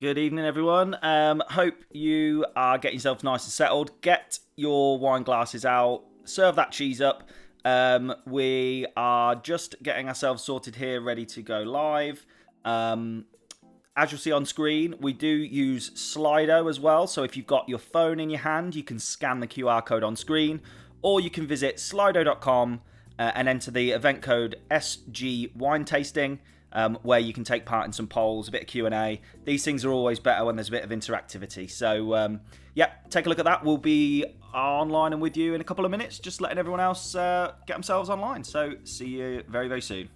Good evening, everyone. Hope you are getting yourself nice and settled. Get your wine glasses out. Serve that cheese up. We are just getting ourselves sorted here, ready to go live. As you'll see on screen, we do use Slido as well. So if you've got your phone in your hand, you can scan the QR code on screen, or you can visit slido.com and enter the event code SG Wine Tasting. Where you can take part in some polls, a bit of Q&A. These things are always better when there's a bit of interactivity. So, take a look at that. We'll be online and with you in a couple of minutes, just letting everyone else get themselves online. So, see you very, very soon.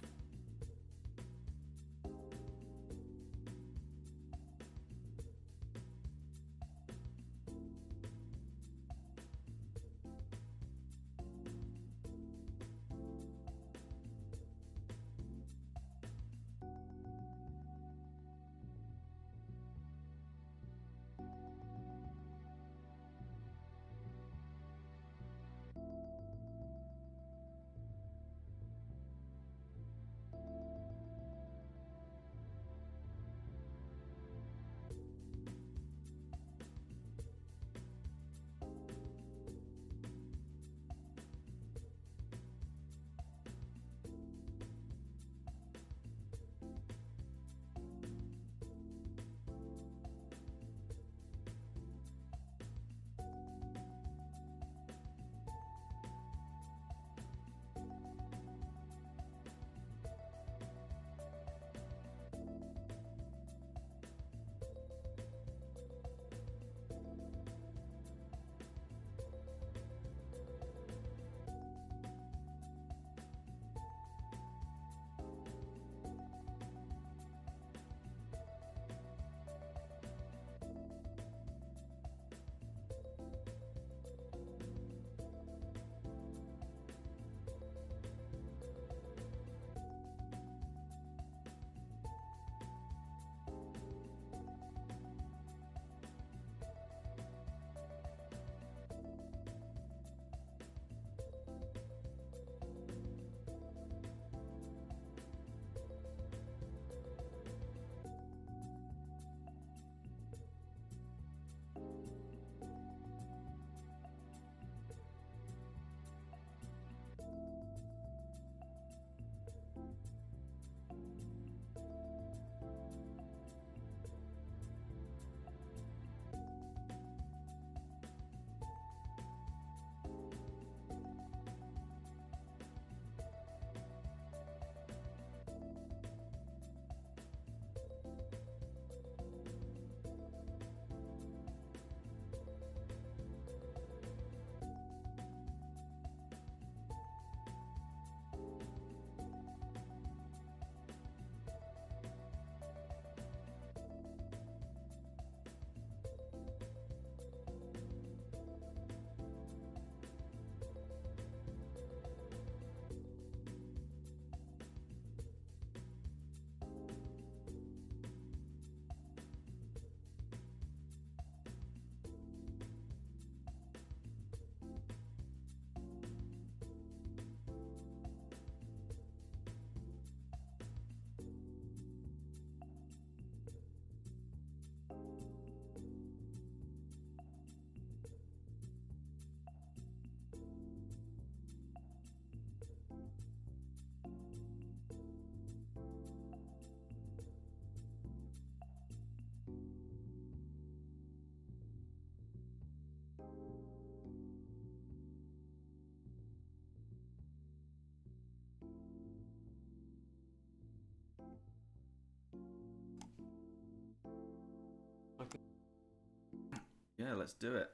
Yeah, let's do it.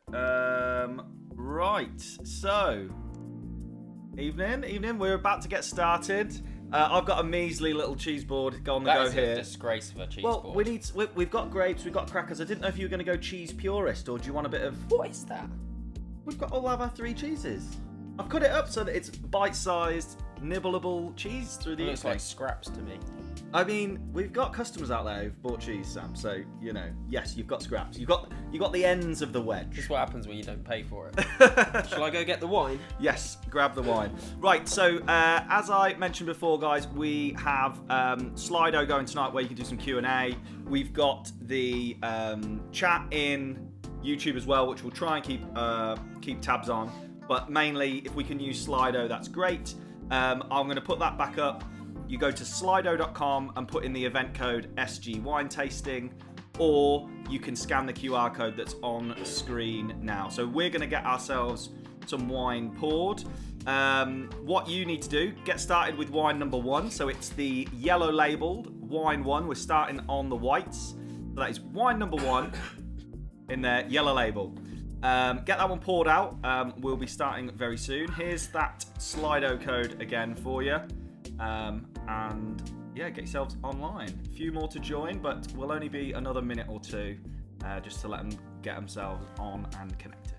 Right, so evening. We're about to get started. I've got a measly little cheese board on the go here. That's a disgrace of a cheese well, board. we've got grapes, we've got crackers. I didn't know if you were going to go cheese purist or do you want a bit of? What is that? We've got all of our 3 cheeses. I've cut it up so that it's bite-sized, nibbleable cheese through the. It looks like scraps to me. I mean, we've got customers out there who've bought cheese, Sam. So you know, yes, you've got scraps. You got the ends of the wedge. This is what happens when you don't pay for it. Shall I go get the wine? Yes, grab the wine. Right. So as I mentioned before, guys, we have Slido going tonight where you can do some Q&A. We've got the chat in YouTube as well, which we'll try and keep tabs on. But mainly, if we can use Slido, that's great. I'm going to put that back up. You go to slido.com and put in the event code SG Wine Tasting, or you can scan the QR code that's on screen now. So we're going to get ourselves some wine poured. What you need to do, get started with wine number 1. So it's the yellow labeled wine 1. We're starting on the whites. So that is wine number 1 in their yellow label. Get that one poured out. We'll be starting very soon. Here's that Slido code again for you. And yeah, get yourselves online. A few more to join, but we'll only be another minute or two just to let them get themselves on and connected.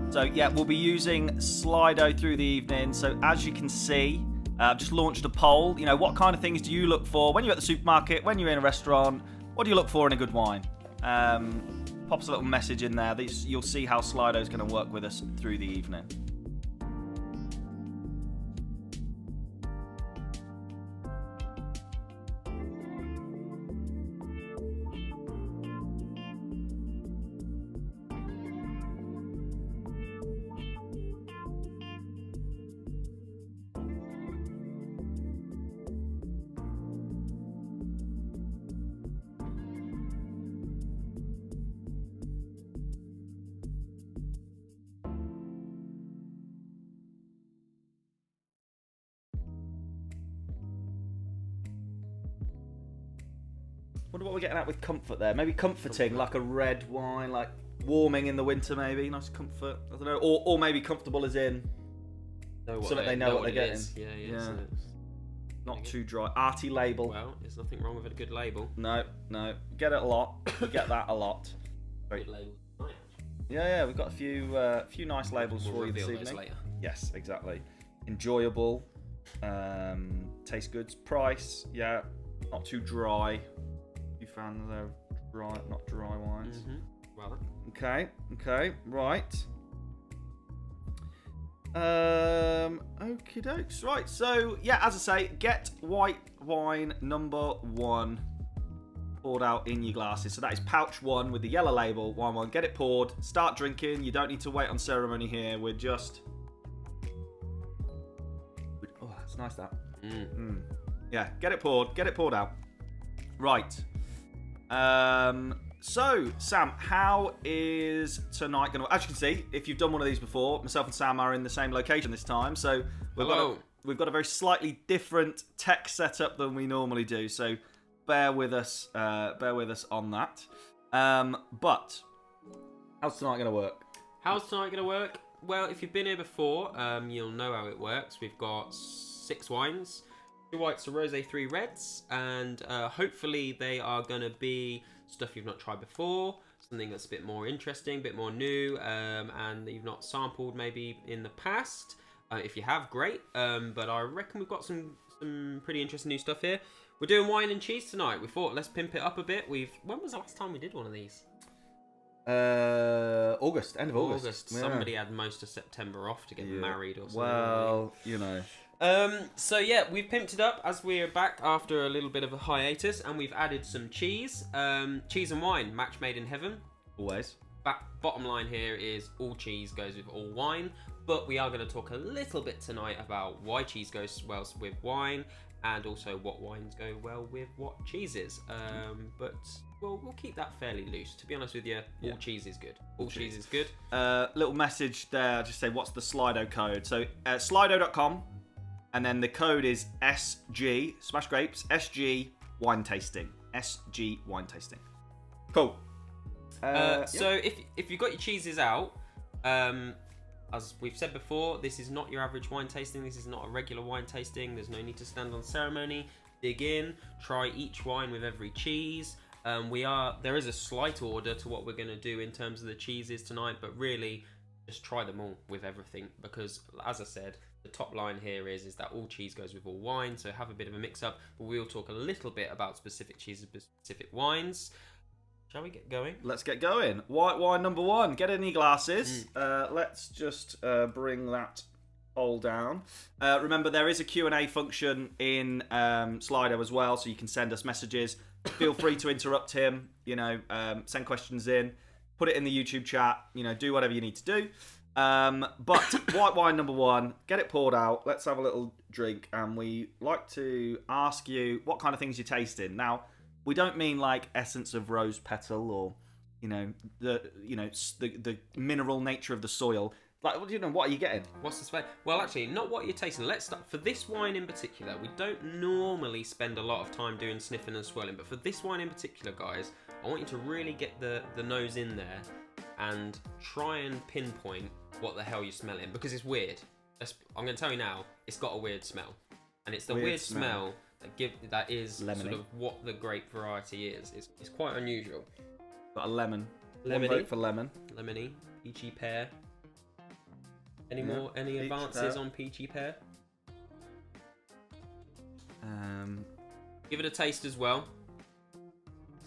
So yeah, we'll be using Slido through the evening. So as you can see, I've just launched a poll. You know, what kind of things do you look for when you're at the supermarket, when you're in a restaurant? What do you look for in a good wine? Pops a little message in there. You'll see how Slido is going to work with us through the evening. Wonder what we're getting at with comfort there. Maybe comforting, like a red wine, like warming in the winter, maybe. Nice comfort. I don't know. Or maybe comfortable as in so that they know what they're getting. Yeah. So not too dry. Arty label. Well, there's nothing wrong with a good label. No. Get it a lot. We get that a lot. Good label. Yeah. We've got a few nice labels for you this evening. Later. Yes, exactly. Enjoyable. Taste goods. Price. Yeah. Not too dry. You found they're dry, not dry wines. Well. Okay. Right. Okie dokes. Right. So yeah, as I say, get white wine number 1 poured out in your glasses. So that is pouch 1 with the yellow label. Wine 1. Get it poured. Start drinking. You don't need to wait on ceremony here. We're just. Oh, that's nice. That. Yeah. Get it poured. Get it poured out. Right. So, Sam, how is tonight going to... As you can see, if you've done one of these before, myself and Sam are in the same location this time. So we've got a very slightly different tech setup than we normally do. So bear with us on that. But how's tonight going to work? How's tonight going to work? Well, if you've been here before, you'll know how it works. We've got 6 wines. 2 whites, a rosé, 3 reds, and hopefully they are going to be stuff you've not tried before, something that's a bit more interesting, a bit more new, and that you've not sampled maybe in the past. If you have, great, but I reckon we've got some pretty interesting new stuff here. We're doing wine and cheese tonight. We thought, let's pimp it up a bit. When was the last time we did one of these? August, end of August. August. Yeah. Somebody had most of September off to get married or something. Well, you know. So yeah, we've pimped it up as we're back after a little bit of a hiatus, and we've added some cheese. Cheese and wine, match made in heaven. Always. Bottom line here is all cheese goes with all wine, but we are going to talk a little bit tonight about why cheese goes well with wine, and also what wines go well with what cheeses. But we'll keep that fairly loose. To be honest with you, all cheese is good. All cheese is good. Little message there. I'll just say, what's the Slido code? So Slido.com, and then the code is SG Smash Grapes SG Wine Tasting. SG Wine Tasting. Cool. So if you've got your cheeses out, as we've said before, this is not your average wine tasting. This is not a regular wine tasting. There's no need to stand on ceremony. Dig in, try each wine with every cheese. There is a slight order to what we're going to do in terms of the cheeses tonight, but really just try them all with everything, because as I said, the top line here is that all cheese goes with all wine, so have a bit of a mix up, but we'll talk a little bit about specific cheeses, specific wines. Shall we get going? Let's get going. White wine number 1. Get in your glasses. Let's just bring that poll down. Remember, there is a Q&A function in Slido as well, so you can send us messages. Feel free to interrupt him. Send questions in. Put it in the YouTube chat. Do whatever you need to do. But white wine number 1. Get it poured out. Let's have a little drink, and we like to ask you what kind of things you're tasting. Now, we don't mean like essence of rose petal or, the mineral nature of the soil. Like, what are you getting? What's the space? Well, actually, not what you're tasting. Let's start. For this wine in particular, we don't normally spend a lot of time doing sniffing and swirling, but for this wine in particular, guys, I want you to really get the nose in there and try and pinpoint what the hell you're smelling, because it's weird. I'm going to tell you now, it's got a weird smell. And it's the weird smell that is lemony. Sort of what the grape variety is. It's quite unusual. Got a lemon. Lemony. One vote for lemon. Lemony, peachy pear. Any Peach advances pear. on peachy pear? Give it a taste as well.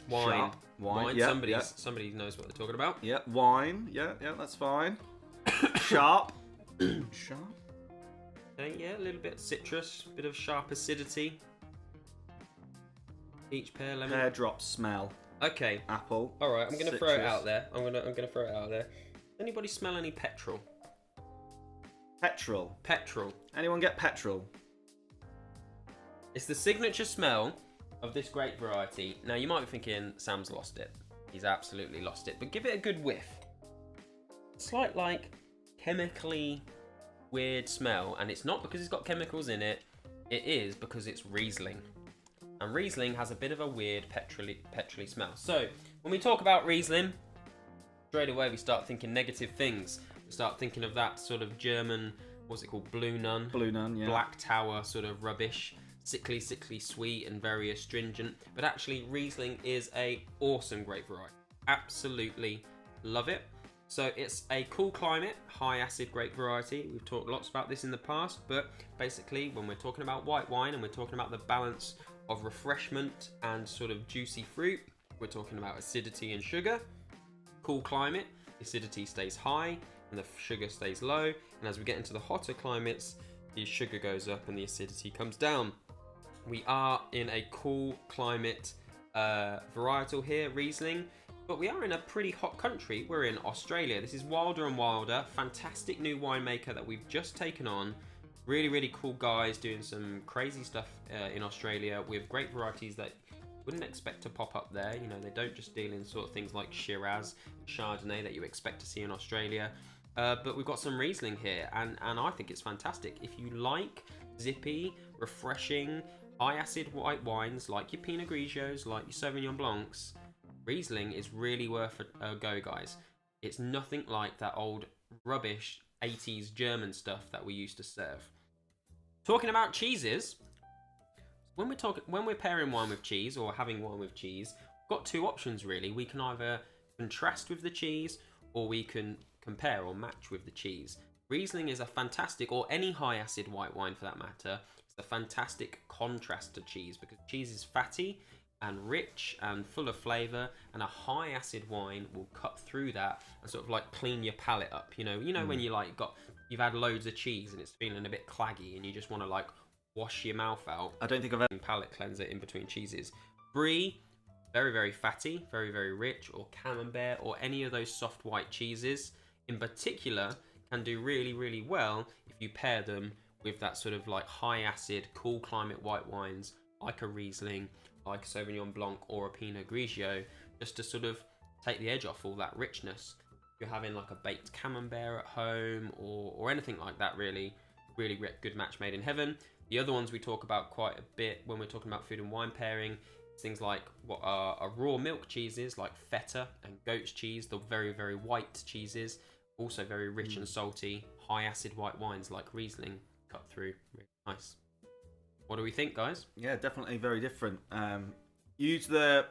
Wine. Sharp. Wine. Yeah, Somebody knows what they're talking about. Yeah, wine. Yeah, that's fine. Sharp. Sharp. Yeah, a little bit citrus, bit of sharp acidity. Peach, pear, lemon. Pear drop smell. Okay. Apple. All right, I'm gonna citrus. throw it out there. I'm gonna throw it out there. Anybody smell any petrol? Petrol. Petrol. Anyone get petrol? It's the signature smell of this grape variety. Now you might be thinking Sam's lost it. He's absolutely lost it. But give it a good whiff. Slight like chemically weird smell, and it's not because it's got chemicals in it. It is because it's Riesling. And Riesling has a bit of a weird petrol-y smell. So when we talk about Riesling, straight away we start thinking negative things. We start thinking of that sort of German, what's it called, Blue Nun? Blue Nun, yeah. Black Tower sort of rubbish. Sickly sweet and very astringent. But actually, Riesling is a awesome grape variety. Absolutely love it. So it's a cool climate, high acid grape variety. We've talked lots about this in the past, but basically when we're talking about white wine and we're talking about the balance of refreshment and sort of juicy fruit, we're talking about acidity and sugar. Cool climate, acidity stays high and the sugar stays low. And as we get into the hotter climates, the sugar goes up and the acidity comes down. We are in a cool climate varietal here, Riesling, but we are in a pretty hot country. We're in Australia. This is Wilder and Wilder, fantastic new winemaker that we've just taken on. Really, really cool guys doing some crazy stuff in Australia with great varieties that you wouldn't expect to pop up there. They don't just deal in sort of things like Shiraz, Chardonnay that you expect to see in Australia. But we've got some Riesling here, and I think it's fantastic. If you like zippy, refreshing, high acid white wines like your Pinot Grigios, like your Sauvignon Blancs, Riesling is really worth a go, guys. It's nothing like that old rubbish 80s German stuff that we used to serve. Talking about cheeses, when we're pairing wine with cheese or having wine with cheese, we've got two options really. We can either contrast with the cheese or we can compare or match with the cheese. Riesling is a fantastic, or any high acid white wine for that matter, it's a fantastic contrast to cheese because cheese is fatty, and rich and full of flavour, and a high acid wine will cut through that and sort of like clean your palate up. When you like you've had loads of cheese and it's feeling a bit claggy and you just want to like wash your mouth out. I don't think I've ever... Palate cleanser in between cheeses. Brie, very, very fatty, very, very rich, or Camembert, or any of those soft white cheeses in particular can do really, really well if you pair them with that sort of like high acid, cool climate white wines like a Riesling, like a Sauvignon Blanc or a Pinot Grigio, just to sort of take the edge off all that richness. If you're having like a baked Camembert at home or anything like that, really, really good match made in heaven. The other ones we talk about quite a bit when we're talking about food and wine pairing, things like what are raw milk cheeses like feta and goat's cheese, the very, very white cheeses, also very rich and salty, high acid white wines like Riesling cut through. Really nice. What do we think, guys? Yeah, definitely very different. Use the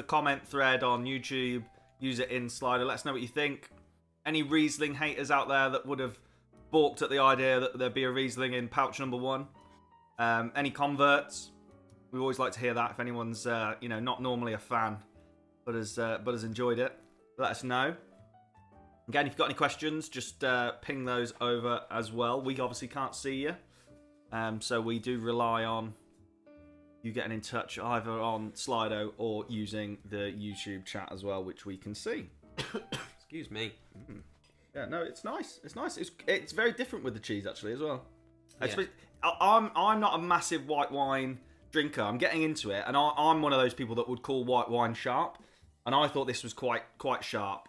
comment thread on YouTube, use it in Slido, let us know what you think. Any Riesling haters out there that would have balked at the idea that there'd be a Riesling in pouch number 1? Any converts? We always like to hear that if anyone's not normally a fan but has enjoyed it. Let us know. Again, if you've got any questions, just ping those over as well. We obviously can't see you, so we do rely on you getting in touch either on Slido or using the YouTube chat as well, which we can see. Excuse me. Yeah, no, it's nice. It's nice. It's very different with the cheese actually as well. Yeah. I'm not a massive white wine drinker. I'm getting into it, and I'm one of those people that would call white wine sharp, and I thought this was quite sharp.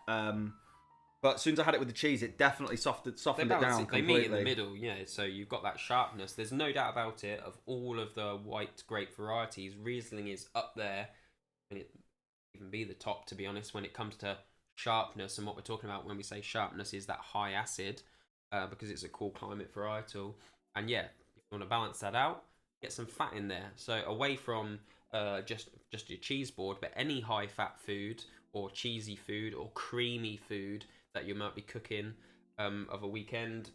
But as soon as I had it with the cheese, it definitely softened it down completely. They meet in the middle, yeah. So you've got that sharpness. There's no doubt about it. Of all of the white grape varieties, Riesling is up there, and it even be the top, to be honest, when it comes to sharpness. And what we're talking about when we say sharpness is that high acid, because it's a cool climate varietal. And yeah, if you want to balance that out, get some fat in there. So away from just your cheese board, but any high fat food or cheesy food or creamy food that you might be cooking of a weekend,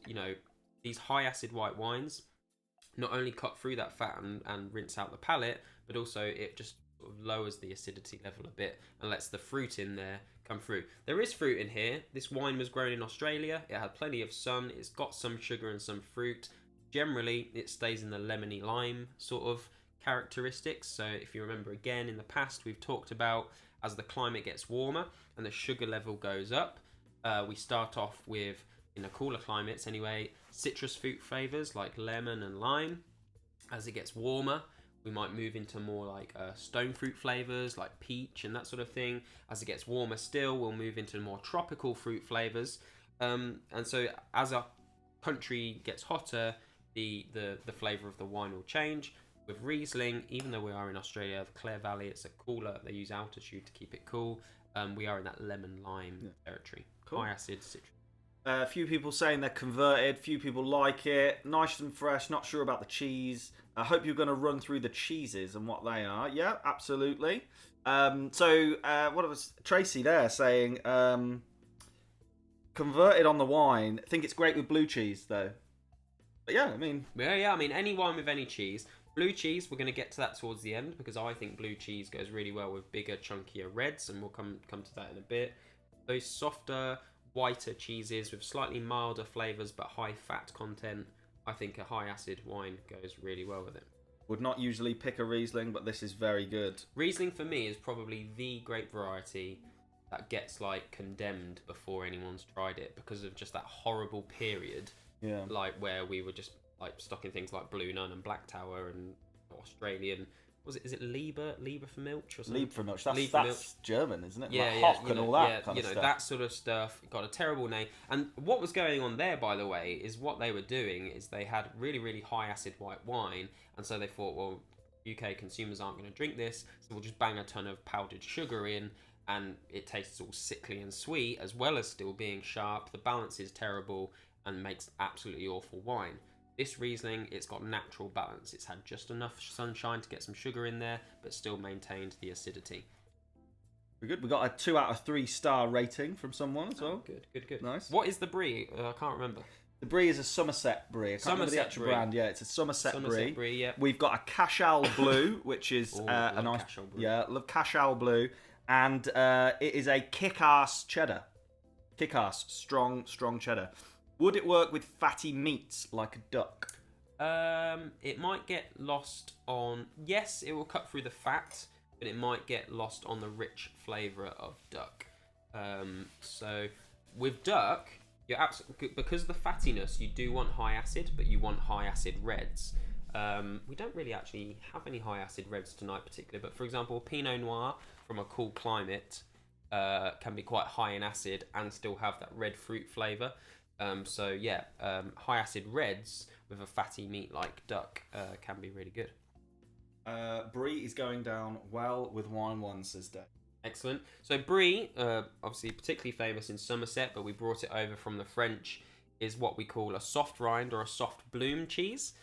these high acid white wines not only cut through that fat and rinse out the palate, but also it just sort of lowers the acidity level a bit and lets the fruit in there come through. There is fruit in here. This wine was grown in Australia. It had plenty of sun. It's got some sugar and some fruit. Generally, it stays in the lemony lime sort of characteristics. So if you remember again, in the past, we've talked about as the climate gets warmer and the sugar level goes up, we start off with, in the cooler climates anyway, citrus fruit flavors like lemon and lime. As it gets warmer, we might move into more like stone fruit flavors like peach and that sort of thing. As it gets warmer still, we'll move into more tropical fruit flavors. And so as our country gets hotter, the flavour of the wine will change. With Riesling, even though we are in Australia, the Clare Valley, it's a cooler, they use altitude to keep it cool. We are in that lemon lime territory. Cool. High acid citrus. A few people saying they're converted, few people like it. Nice and fresh, not sure about the cheese. I hope you're going to run through the cheeses and what they are. Yeah, absolutely. What was Tracy there saying? Converted on the wine. I think it's great with blue cheese though. But yeah, I mean, any wine with any cheese. Blue cheese, we're going to get to that towards the end because I think blue cheese goes really well with bigger, chunkier reds, and we'll come to that in a bit. Those softer, whiter cheeses with slightly milder flavours but high fat content, I think a high acid wine goes really well with it. Would not usually pick a Riesling, but this is very good. Riesling for me is probably the grape variety that gets like condemned before anyone's tried it because of just that horrible period. Yeah. Like where we were just like stocking things like Blue Nun and Black Tower and Australian. Is it Lieber for Milch or something? Lieb for Milch. That's German, isn't it? Yeah, like yeah. Hock and all that kind of stuff. That sort of stuff got a terrible name. And what was going on there, by the way, is what they were doing is they had really, really high acid white wine, and so they thought, well, UK consumers aren't going to drink this, so we'll just bang a ton of powdered sugar in, and it tastes all sickly and sweet, as well as still being sharp. The balance is terrible and makes absolutely awful wine. This Riesling, it's got natural balance. It's had just enough sunshine to get some sugar in there, but still maintained the acidity. Very good. We got a 2 out of 3 star rating from someone as well. Good. Nice. What is the brie? I can't remember. The brie is a Somerset brie. I can't remember the Somerset actual brie. brand. Yeah, it's a Somerset brie. Yeah. We've got a Cashel Blue, which is Oh, a love nice. Cashel Blue. Yeah, love Cashel Blue, and it is a kick-ass cheddar. Kick-ass, strong cheddar. Would it work with fatty meats like a duck? It might get lost on. Yes, it will cut through the fat, but it might get lost on the rich flavour of duck. So with duck, you're absolutely, because of the fattiness, you do want high acid, but you want high acid reds. We don't really actually have any high acid reds tonight, particularly. But for example, Pinot Noir from a cool climate can be quite high in acid and still have that red fruit flavour. So yeah, high acid reds with a fatty meat like duck can be really good. Brie is going down well with wine one, says Dave. Excellent. So brie, obviously particularly famous in Somerset, but we brought it over from the French, is what we call a soft rind or a soft bloom cheese.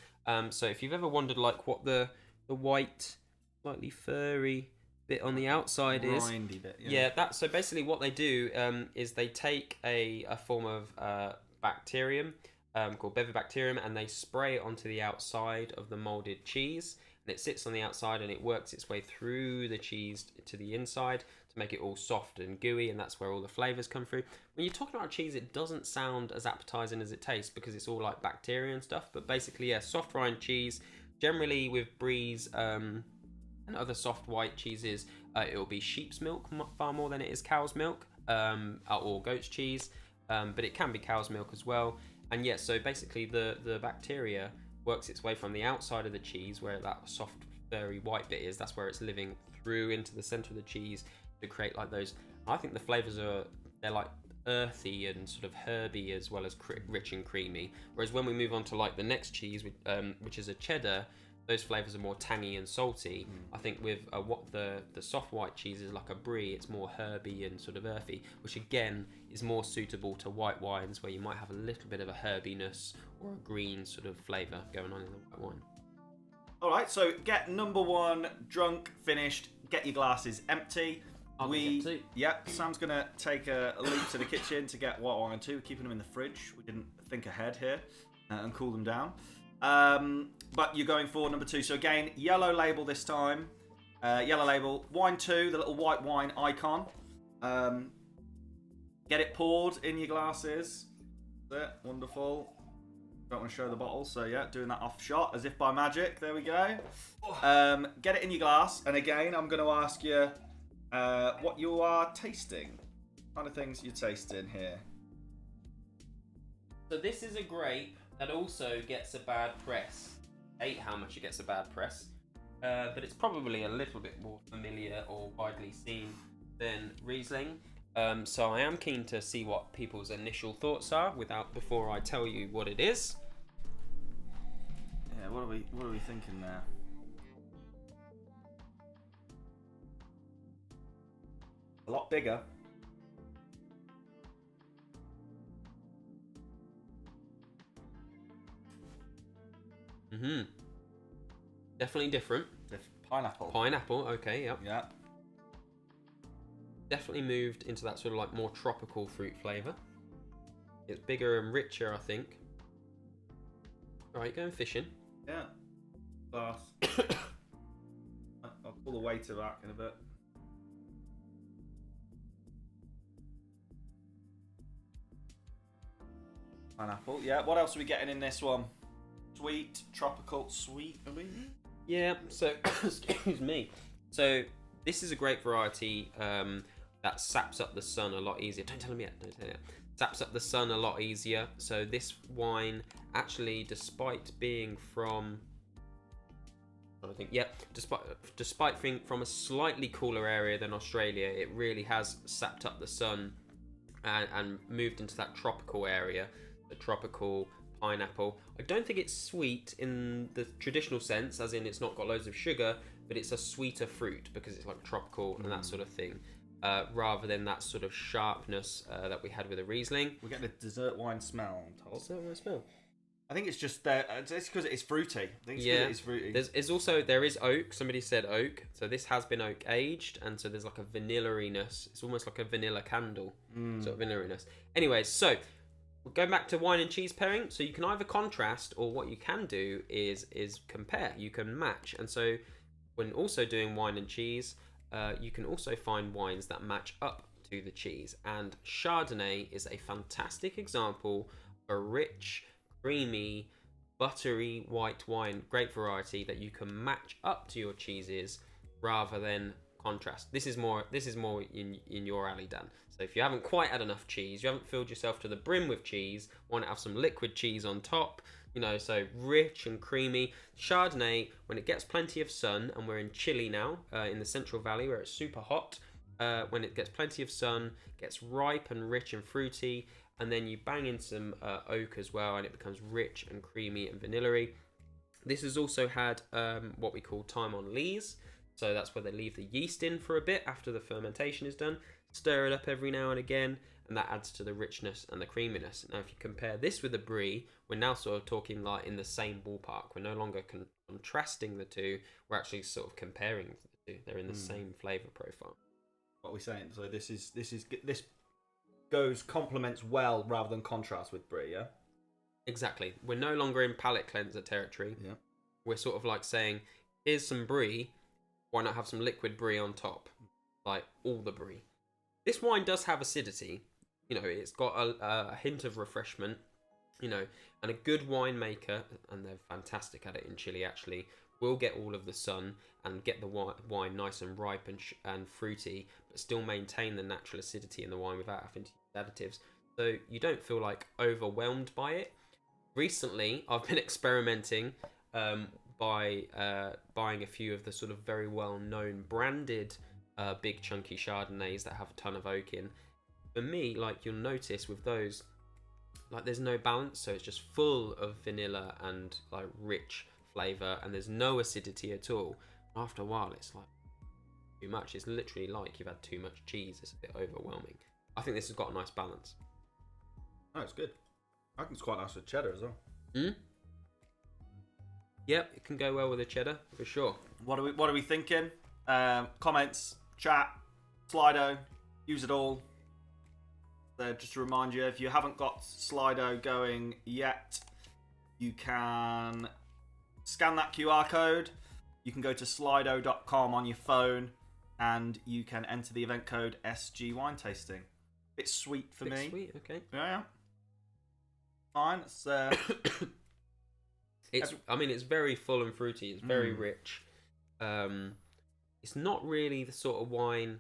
So if you've ever wondered like what the white, slightly furry bit on the outside is, Rindy bit, yeah, that's so basically what they do is they take a form of bacterium called Bevibacterium, and they spray it onto the outside of the molded cheese. And it sits on the outside and it works its way through the cheese to the inside to make it all soft and gooey, and that's where all the flavours come through. When you're talking about cheese, it doesn't sound as appetizing as it tastes because it's all like bacteria and stuff, but basically, yeah, soft rind cheese. Generally with bries and other soft white cheeses, it will be sheep's milk far more than it is cow's milk, or goat's cheese, but it can be cow's milk as well. And yeah, so basically the bacteria works its way from the outside of the cheese, where that soft, furry white bit is. That's where it's living through into the center of the cheese to create like those. I think the flavors they're like earthy and sort of herby as well as rich and creamy. Whereas when we move on to like the next cheese, which is a cheddar, those flavors are more tangy and salty. I think with what the soft white cheese is like a brie, it's more herby and sort of earthy, which again is more suitable to white wines where you might have a little bit of a herbiness or a green sort of flavour going on in the white wine. All right, so get number one drunk, finished. Get your glasses empty. Yep, Sam's gonna take a leap to the kitchen to get white wine too. We're keeping them in the fridge. We didn't think ahead here and cool them down. But you're going for number two. So again, yellow label this time. Yellow label. Wine 2, the little white wine icon. Get it poured in your glasses. That's it. Wonderful. Don't want to show the bottle, so yeah, doing that off shot as if by magic. There we go. Get it in your glass. And again, I'm going to ask you what you are tasting. What kind of things you're tasting here? So this is a grape that also gets a bad press. I hate how much it gets a bad press, but it's probably a little bit more familiar or widely seen than Riesling. So I am keen to see what people's initial thoughts are before I tell you what it is. Yeah, what are we thinking there? A lot bigger. Definitely different. Pineapple. Pineapple, okay, yep. Yeah. Definitely moved into that sort of like more tropical fruit flavour. It's bigger and richer, I think. Alright, going fishing. Yeah. Glass. I'll pull the waiter back in a bit. Pineapple. Yeah, what else are we getting in this one? Sweet, tropical, sweet. Yeah, so, excuse me. So, this is a great variety that saps up the sun a lot easier. Don't tell him yet, Saps up the sun a lot easier. So, this wine, actually, despite being from... I think, yeah, despite being from a slightly cooler area than Australia, it really has sapped up the sun and moved into that tropical area, the tropical pineapple. I don't think it's sweet in the traditional sense, as in it's not got loads of sugar, but it's a sweeter fruit because it's like tropical and that sort of thing, rather than that sort of sharpness that we had with a Riesling. We get the dessert wine smell, I'm told. Dessert wine smell? I think it's just that it's because it's fruity. I think it's yeah, it's fruity. There is oak. Somebody said oak, so this has been oak aged, and so there's like a vanilla-iness. It's almost like a vanilla candle, sort of vanilla-iness. Anyways, so Going back to wine and cheese pairing, so you can either contrast, or what you can do is compare. You can match, and so when also doing wine and cheese, you can also find wines that match up to the cheese. And Chardonnay is a fantastic example of a rich, creamy, buttery white wine, great variety that you can match up to your cheeses rather than contrast. This is more in your alley, Dan. So if you haven't quite had enough cheese, you haven't filled yourself to the brim with cheese, want to have some liquid cheese on top, you know, so rich and creamy. Chardonnay, when it gets plenty of sun, and we're in Chile now, in the Central Valley where it's super hot, when it gets plenty of sun, gets ripe and rich and fruity, and then you bang in some oak as well, and it becomes rich and creamy and vanilla-y. This has also had what we call time on lees. So that's where they leave the yeast in for a bit after the fermentation is done. Stir it up every now and again, and that adds to the richness and the creaminess. Now, if you compare this with a brie, we're now sort of talking like in the same ballpark. We're no longer contrasting the two. We're actually sort of comparing the two. They're in the same flavour profile. What are we saying? So this complements well rather than contrast with brie, yeah? Exactly. We're no longer in palate cleanser territory. Yeah. We're sort of like saying, here's some brie. Why not have some liquid brie on top? Like all the brie. This wine does have acidity. You know, it's got a hint of refreshment. You know, and a good winemaker, and they're fantastic at it in Chile actually, will get all of the sun and get the wine nice and ripe and fruity, but still maintain the natural acidity in the wine without having to use additives. So you don't feel like overwhelmed by it. Recently, I've been experimenting by buying a few of the sort of very well-known branded big chunky Chardonnays that have a ton of oak in. For me, like you'll notice with those, like there's no balance, so it's just full of vanilla and like rich flavour, and there's no acidity at all. After a while, it's like too much. It's literally like you've had too much cheese. It's a bit overwhelming. I think this has got a nice balance. Oh, it's good. I think it's quite nice with cheddar as well. Yep, it can go well with a cheddar for sure. What are we thinking? Comments, chat, Slido, use it all. Just to remind you, if you haven't got Slido going yet, you can scan that QR code. You can go to slido.com on your phone, and you can enter the event code SG Wine Tasting. Bit sweet for me. Sweet, okay. Yeah. Fine. It's very full and fruity. It's very rich. It's not really the sort of wine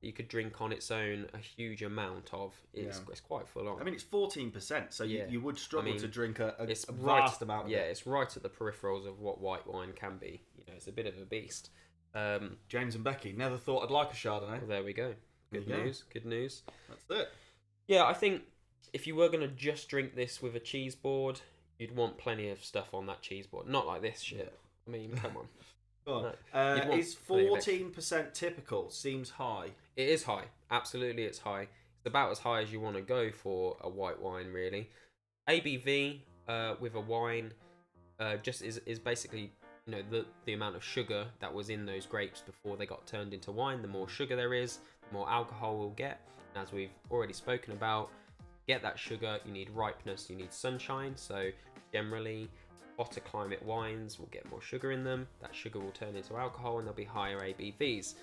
that you could drink on its own a huge amount of. It's quite full on. I mean, it's 14%, so you would struggle to drink a vast amount of it. Yeah, it's right at the peripherals of what white wine can be. You know, it's a bit of a beast. James and Becky, never thought I'd like a Chardonnay. Well, there we go. Good news. That's it. Yeah, I think if you were going to just drink this with a cheese board, you'd want plenty of stuff on that cheese board. Not like this shit. I mean, come on. No. Is 14% typical? Seems high. It is high. Absolutely, it's high. It's about as high as you want to go for a white wine, really. ABV with a wine just is basically, you know, the amount of sugar that was in those grapes before they got turned into wine. The more sugar there is, the more alcohol we'll get. And as we've already spoken about, get that sugar, you need ripeness, you need sunshine. So generally, hotter climate wines will get more sugar in them. That sugar will turn into alcohol, and there'll be higher ABVs.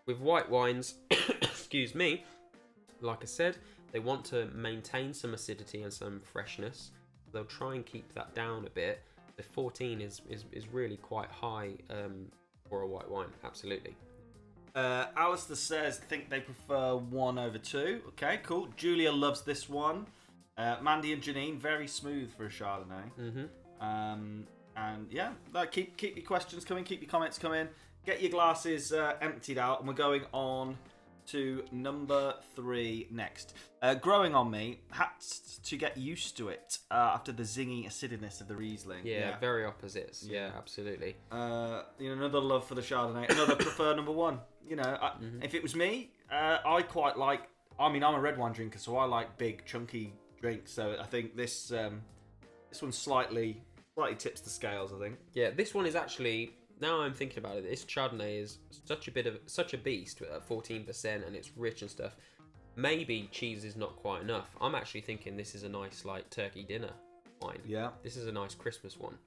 With white wines, excuse me, like I said, they want to maintain some acidity and some freshness. They'll try and keep that down a bit. The 14 is really quite high for a white wine, absolutely. Alistair says, think they prefer 1 over 2. Okay, cool. Julia loves this one. Mandy and Janine, very smooth for a Chardonnay. And yeah, keep your questions coming, keep your comments coming. Get your glasses emptied out, and we're going on to number 3 next. Growing on me, had to get used to it after the zingy acidness of the Riesling. Yeah, very opposites. Yeah, absolutely. Another love for the Chardonnay, another preferred number 1. You know, if it was me, I quite like. I mean, I'm a red wine drinker, so I like big, chunky drinks. So I think this one slightly tips the scales, I think. Yeah, this one is actually, now I'm thinking about it, this Chardonnay is such a beast at 14%, and it's rich and stuff. maybe cheese is not quite enough. I'm actually thinking this is a nice like turkey dinner wine. Yeah. This is a nice Christmas one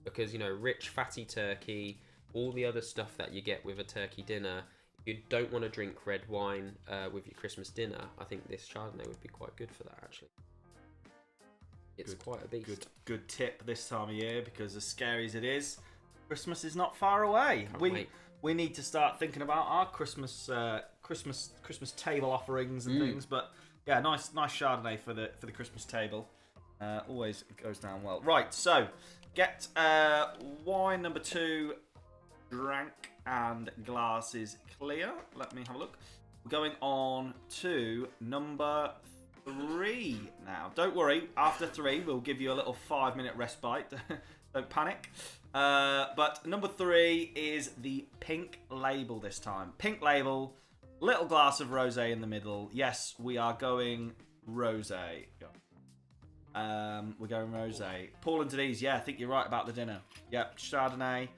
because you know, rich fatty turkey, all the other stuff that you get with a turkey dinner. If you don't want to drink red wine with your Christmas dinner, I think this Chardonnay would be quite good for that actually. It's quite a beast. Good tip this time of year, because as scary as it is, Christmas is not far away. Can't wait. We need to start thinking about our Christmas table offerings and things. But yeah, nice Chardonnay for the Christmas table. Always goes down well. Right, so get wine number 2 drank and glasses clear. Let me have a look. We're going on to number 3 now. Don't worry, after 3 we'll give you a little 5-minute respite. Don't panic. But number 3 is the Pink Label this time. Pink Label, little glass of rosé in the middle. Yes, we are going rosé. We're going rosé. Paul and Denise, yeah, I think you're right about the dinner. Yep, Chardonnay.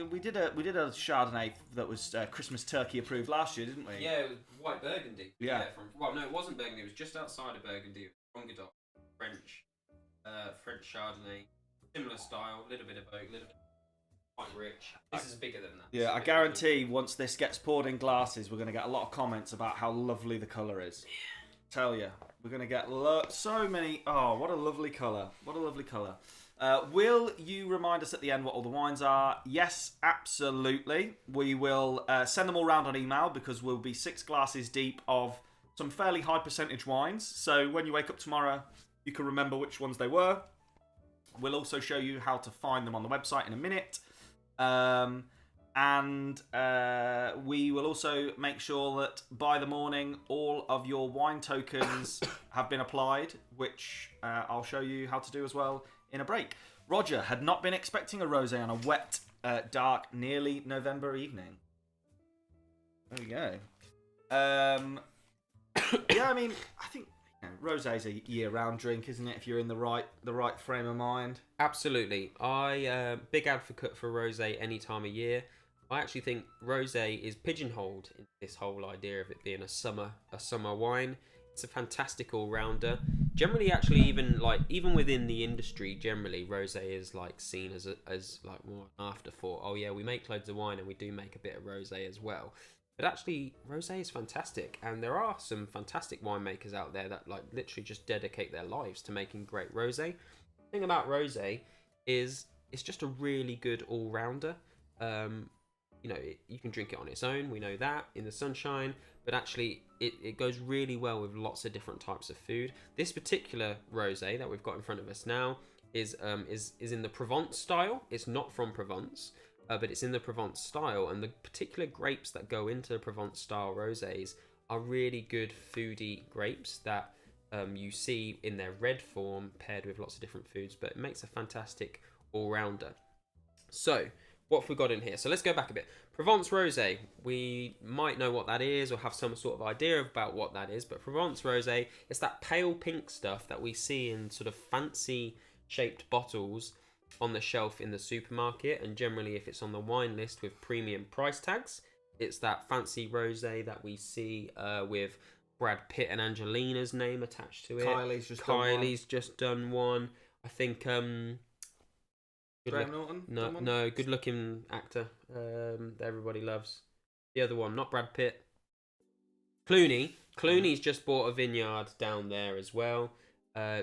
We did a Chardonnay that was Christmas turkey approved last year, didn't we? Yeah, it was white Burgundy. Yeah. Well, no, it wasn't Burgundy. It was just outside of Burgundy. Languedoc, French Chardonnay, similar style, little bit of oak, little bit quite rich. This is bigger than that. Yeah, I guarantee once this gets poured in glasses, we're going to get a lot of comments about how lovely the colour is. Yeah. Tell you, we're going to get so many. Oh, what a lovely colour! What a lovely colour. Will you remind us at the end what all the wines are? Yes, absolutely. We will send them all round on email, because we'll be 6 glasses deep of some fairly high percentage wines. So when you wake up tomorrow, you can remember which ones they were. We'll also show you how to find them on the website in a minute. And we will also make sure that by the morning all of your wine tokens have been applied, which I'll show you how to do as well in a break. Roger had not been expecting a rosé on a wet, dark, nearly November evening. There we go. Yeah, I mean, I think rosé is a year-round drink, isn't it? If you're in the right frame of mind. Absolutely. I big advocate for rosé any time of year. I actually think rosé is pigeonholed in this whole idea of it being a summer wine. It's a fantastic all-rounder. Generally, actually, even within the industry, generally rosé is like seen as like more an afterthought. Oh yeah, we make loads of wine and we do make a bit of rosé as well. But actually, rosé is fantastic, and there are some fantastic winemakers out there that like literally just dedicate their lives to making great rosé. The thing about rosé is it's just a really good all-rounder. You know, you can drink it on its own, we know that, in the sunshine, but actually it goes really well with lots of different types of food. This particular rosé that we've got in front of us now is in the Provence style. It's not from Provence, but it's in the Provence style, and the particular grapes that go into the Provence style rosés are really good foodie grapes that you see in their red form paired with lots of different foods, but it makes a fantastic all-rounder. So what have we got in here? So let's go back a bit. Provence Rosé, we might know what that is or have some sort of idea about what that is, but Provence Rosé, it's that pale pink stuff that we see in sort of fancy shaped bottles on the shelf in the supermarket, and generally if it's on the wine list with premium price tags, it's that fancy rosé that we see with Brad Pitt and Angelina's name attached to it. Kylie's just done one. I think Graham Norton? No, good looking actor that everybody loves. The other one, not Brad Pitt. Clooney. Clooney's just bought a vineyard down there as well.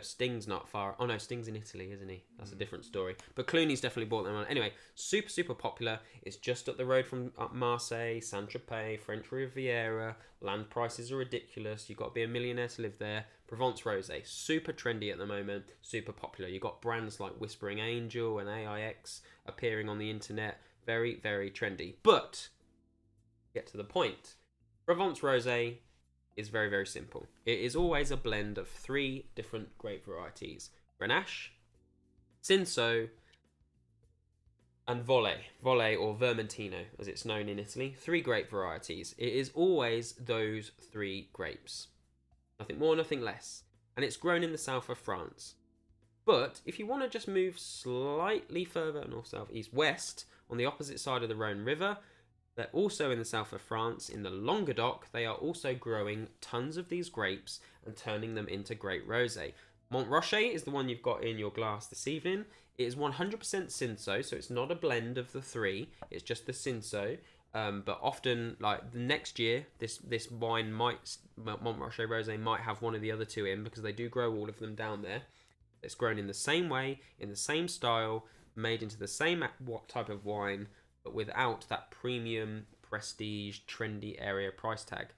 Sting's not far. Oh no, Sting's in Italy, isn't he? That's a different story. But Clooney's definitely bought them on. Anyway, super popular. It's just up the road from Marseille, Saint-Tropez, French Riviera. Land prices are ridiculous. You've got to be a millionaire to live there. Provence Rosé, super trendy at the moment, super popular. You've got brands like Whispering Angel and AIX appearing on the internet. Very trendy. But, get to the point. Provence Rosé is very simple. It is always a blend of 3 different grape varieties: Grenache, Cinsault, and Volley or Vermentino, as it's known in Italy. 3 grape varieties. It is always those 3 grapes. Nothing more, nothing less. And it's grown in the south of France. But if you want to just move slightly further north, south, east, west, on the opposite side of the Rhone River, They're also in the south of France, in the Languedoc. They are also growing tons of these grapes and turning them into great rosé. Montrachet is the one you've got in your glass this evening. It is 100% Cinsault, so it's not a blend of the three. It's just the Cinsault. But often, like the next year, this wine Montrachet Rosé might have one of the other two in because they do grow all of them down there. It's grown in the same way, in the same style, made into the same type of wine, but without that premium, prestige, trendy area price tag.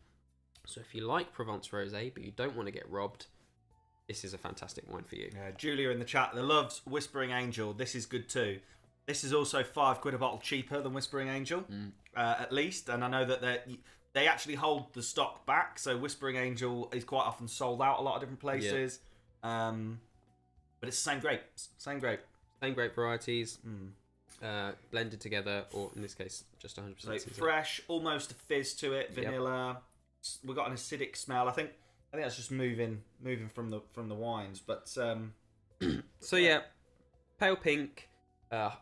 So if you like Provence Rosé, but you don't want to get robbed, this is a fantastic wine for you. Julia in the chat, that loves Whispering Angel. This is good too. This is also £5 a bottle cheaper than Whispering Angel, at least. And I know that they actually hold the stock back, so Whispering Angel is quite often sold out a lot of different places. Yeah. But it's the same grape. Same grape varieties, blended together, or in this case, just 100%. So fresh, almost a fizz to it, vanilla. Yep. We've got an acidic smell. I think that's just moving from the wines. But so yeah, pale pink.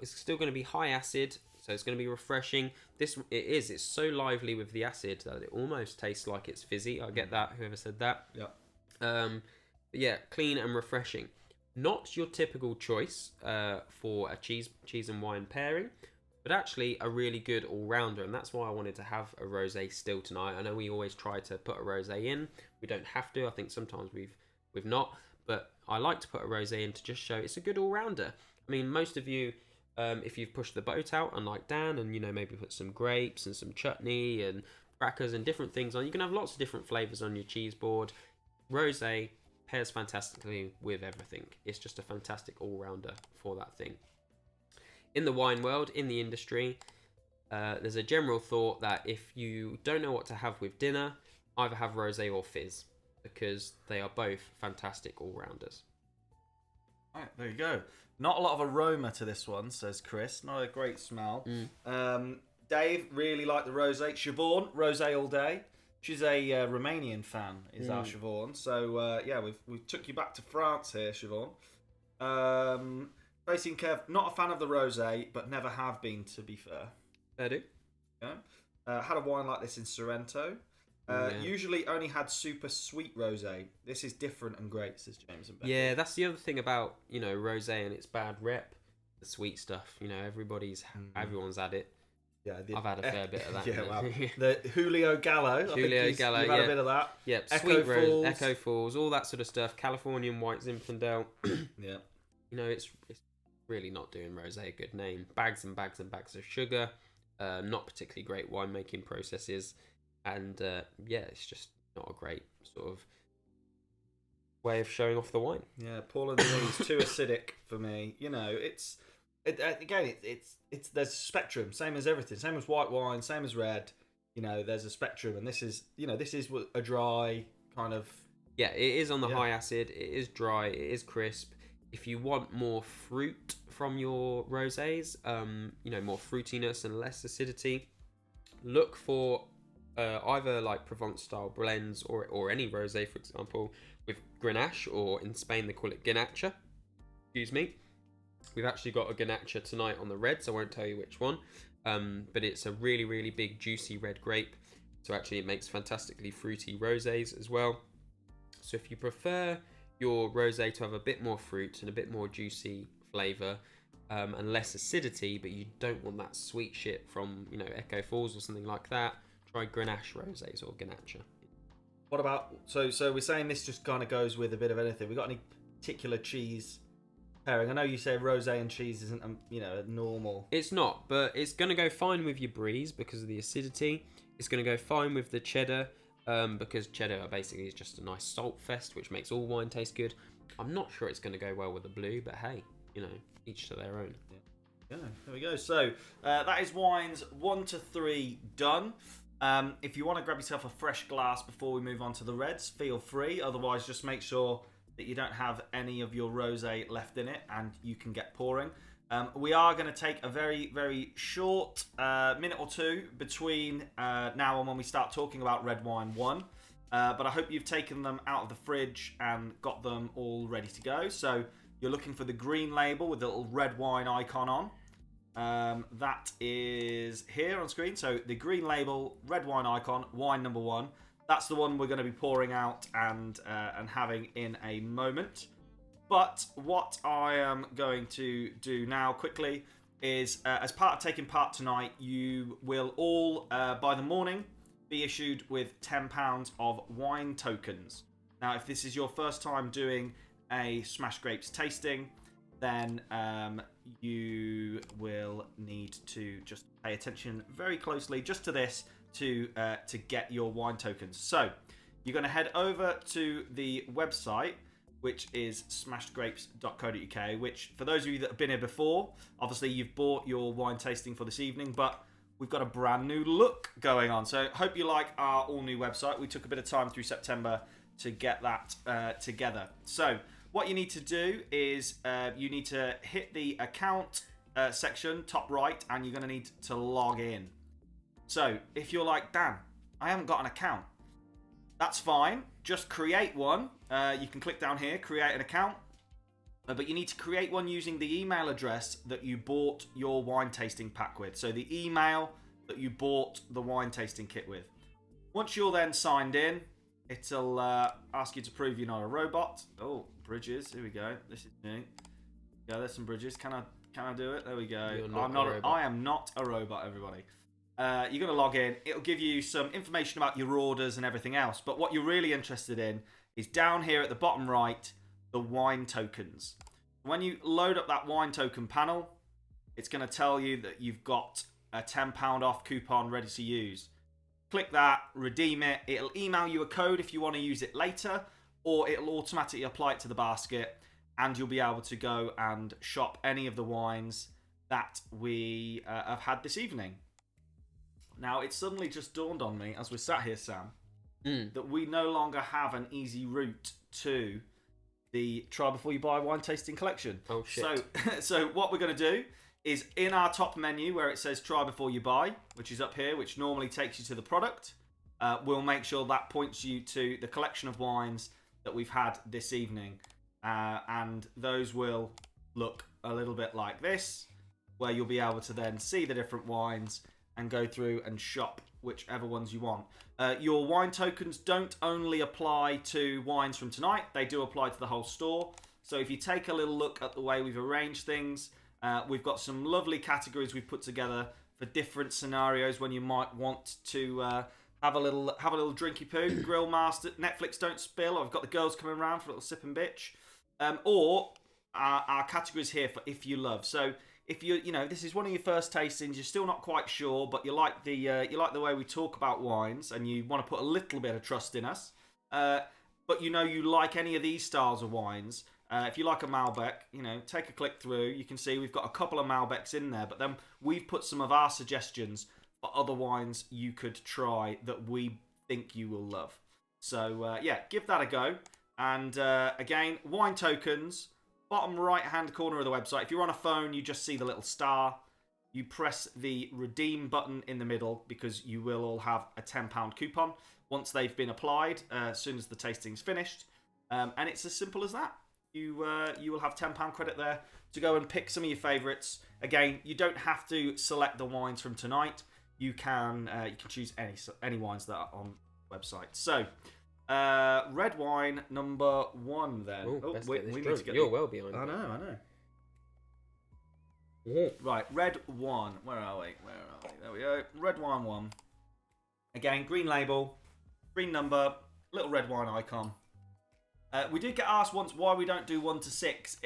It's still going to be high acid, so it's going to be refreshing. It's so lively with the acid that it almost tastes like it's fizzy. I get that. Whoever said that. Yeah. But yeah, clean and refreshing. Not your typical choice for a cheese and wine pairing, but actually a really good all-rounder, and that's why I wanted to have a rosé still tonight. I know we always try to put a rosé in. We don't have to. I think sometimes we've not, but I like to put a rosé in to just show it's a good all-rounder. I mean, most of you, if you've pushed the boat out, unlike Dan, and maybe put some grapes and some chutney and crackers and different things on, you can have lots of different flavors on your cheese board. Rosé pairs fantastically with everything. It's just a fantastic all-rounder for that thing. In the wine world, in the industry, there's a general thought that if you don't know what to have with dinner, either have rosé or fizz, because they are both fantastic all-rounders. Right, there you go. Not a lot of aroma to this one, says Chris. Not a great smell. Dave really liked the rosé. Siobhan, rosé all day. She's a Romanian fan, is our Siobhan. So, yeah, we've took you back to France here, Siobhan. Tracy and Kev, not a fan of the rosé, but never have been, to be fair. I do. Yeah. Had a wine like this in Sorrento. Usually only had super sweet rosé. This is different and great, says James and Becky. Yeah, that's the other thing about, rosé and its bad rep. The sweet stuff, everyone's had it. Yeah, I've had a fair bit of that. Yeah, well, the Julio Gallo. Julio Gallo, you've had a bit of that. Yep, Sweet Rose, Echo Falls, all that sort of stuff. Californian White Zinfandel. Yeah. It's really not doing rosé a good name. Bags and bags and bags of sugar. Not particularly great winemaking processes. And, it's just not a great sort of way of showing off the wine. Yeah, Paul and Denise, too acidic for me. It's there's a spectrum, same as everything, same as white wine, same as red. There's a spectrum, and this is a dry kind of. Yeah, it is on the high acid. It is dry. It is crisp. If you want more fruit from your rosés, more fruitiness and less acidity, look for either like Provence style blends or any rosé, for example, with Grenache, or in Spain they call it Ganacha. Excuse me. We've actually got a Ganacha tonight on the reds. I won't tell you which one, but it's a really, really big, juicy red grape. So actually it makes fantastically fruity rosés as well. So if you prefer your rosé to have a bit more fruit and a bit more juicy flavour and less acidity, but you don't want that sweet shit from, Echo Falls or something like that, try Grenache rosés or Ganacha. What about, so we're saying this just kind of goes with a bit of anything. We got any particular cheese pairing? I know you say rosé and cheese isn't a normal. It's not, but it's going to go fine with your brie because of the acidity. It's going to go fine with the cheddar because cheddar basically is just a nice salt fest, which makes all wine taste good. I'm not sure it's going to go well with the blue, but hey, each to their own. Yeah, there we go. So that is wines 1 to 3 done. If you want to grab yourself a fresh glass before we move on to the reds, feel free. Otherwise, just make sure that you don't have any of your rosé left in it and you can get pouring. We are going to take a very, very short minute or two between now and when we start talking about red wine 1. But I hope you've taken them out of the fridge and got them all ready to go. So you're looking for the green label with the little red wine icon on. That is here on screen. So the green label, red wine icon, wine number 1. That's the one we're going to be pouring out and having in a moment. But what I am going to do now quickly is, as part of taking part tonight, you will all, by the morning, be issued with £10 of wine tokens. Now, if this is your first time doing a Smash Grapes tasting, then you will need to just pay attention very closely just to this to get your wine tokens. So you're going to head over to the website, which is smashedgrapes.co.uk, which, for those of you that have been here before, obviously you've bought your wine tasting for this evening, but we've got a brand new look going on. So hope you like our all new website. We took a bit of time through September to get that together. So what you need to do is you need to hit the account section, top right, and you're going to need to log in. So if you're like, Dan, I haven't got an account, that's fine. Just create one. You can click down here, create an account. But you need to create one using the email address that you bought your wine tasting pack with. So the email that you bought the wine tasting kit with. Once you're then signed in, it'll ask you to prove you're not a robot. Oh, bridges. Here we go. This is new. Yeah, there's some bridges. Can I do it? There we go. I am not a robot, everybody. You're going to log in. It'll give you some information about your orders and everything else. But what you're really interested in is down here at the bottom right, the wine tokens. When you load up that wine token panel, it's going to tell you that you've got a £10 off coupon ready to use. Click that, redeem it. It'll email you a code if you want to use it later, or it'll automatically apply it to the basket, and you'll be able to go and shop any of the wines that we have had this evening. Now, it suddenly just dawned on me as we sat here, Sam, that we no longer have an easy route to the Try Before You Buy wine tasting collection. Oh, shit. So what we're going to do is, in our top menu where it says Try Before You Buy, which is up here, which normally takes you to the product, we'll make sure that points you to the collection of wines that we've had this evening. And those will look a little bit like this, where you'll be able to then see the different wines and go through and shop whichever ones you want. Your wine tokens don't only apply to wines from tonight, they do apply to the whole store. So if you take a little look at the way we've arranged things, we've got some lovely categories we've put together for different scenarios when you might want to have a little drinky poo, grill master, Netflix don't spill, I've got the girls coming around for a little sip and bitch. Or our categories here for if you love. So if this is one of your first tastings, you're still not quite sure, but you like the way we talk about wines, and you want to put a little bit of trust in us, but you like any of these styles of wines. If you like a Malbec, take a click through. You can see we've got a couple of Malbecs in there, but then we've put some of our suggestions for other wines you could try that we think you will love. So give that a go. And again, wine tokens. Bottom right hand corner of the website. If you're on a phone, you just see the little star. You press the redeem button in the middle, because you will all have a £10 coupon once they've been applied, as soon as the tasting's finished. And it's as simple as that. You will have £10 credit there to go and pick some of your favourites. Again, you don't have to select the wines from tonight. You can choose any wines that are on the website. So red wine number 1 then. We need to get You're well behind. I know. Yeah. Right, red one. Where are we? There we go. Red wine 1. Again, green label, green number, little red wine icon. We did get asked once why we don't do 1 to 6.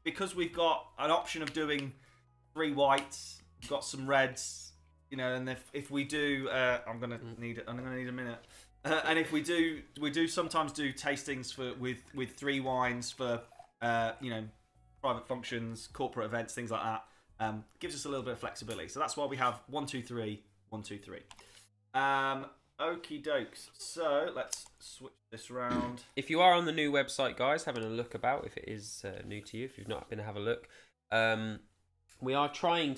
Because we've got an option of doing 3 whites, got some reds, and if we do, I'm gonna need a minute. And if we do sometimes do tastings with 3 wines for private functions, corporate events, things like that. Gives us a little bit of flexibility. So that's why we have 1, 2, 3, 1, 2, 3. Okie dokes. So let's switch this around. If you are on the new website, guys, having a look about, if it is new to you, if you've not been to have a look, we're trying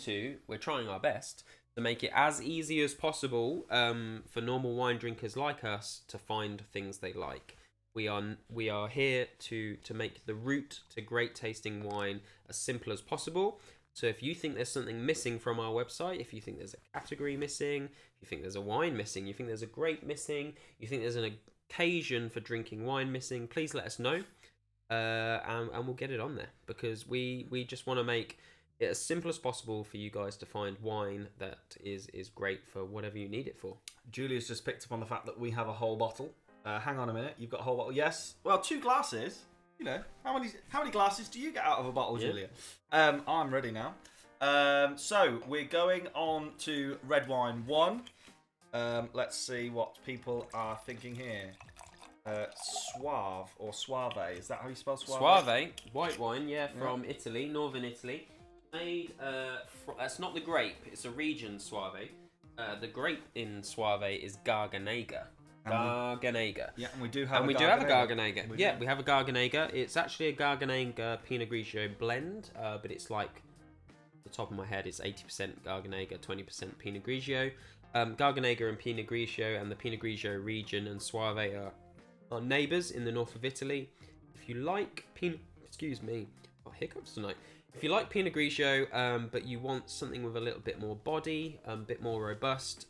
our best to make it as easy as possible for normal wine drinkers like us to find things they like. We are here to make the route to great tasting wine as simple as possible. So if you think there's something missing from our website, if you think there's a category missing, if you think there's a wine missing, you think there's a grape missing, you think there's an occasion for drinking wine missing, please let us know, and we'll get it on there, because we just want to make it as simple as possible for you guys to find wine that is great for whatever you need it for. Julia's just picked up on the fact that we have a whole bottle. Hang on a minute, you've got a whole bottle? Yes. Well, 2 glasses. You know, how many glasses do you get out of a bottle, Julia? I'm ready now. So we're going on to red wine 1. Let's see what people are thinking here. Suave or Suave, is that how you spell Suave? Suave, white wine, from Italy, northern Italy. Made, that's not the grape, it's a region Suave. The grape in Suave is Garganega. Garganega. Yeah, and we do have a Garganega. We have a Garganega. It's actually a Garganega Pinot Grigio blend, but it's like, the top of my head, it's 80% Garganega, 20% Pinot Grigio. Garganega and Pinot Grigio and the Pinot Grigio region and Suave are neighbours in the north of Italy. If you like hiccups tonight. If you like Pinot Grigio, but you want something with a little bit more body, a bit more robust,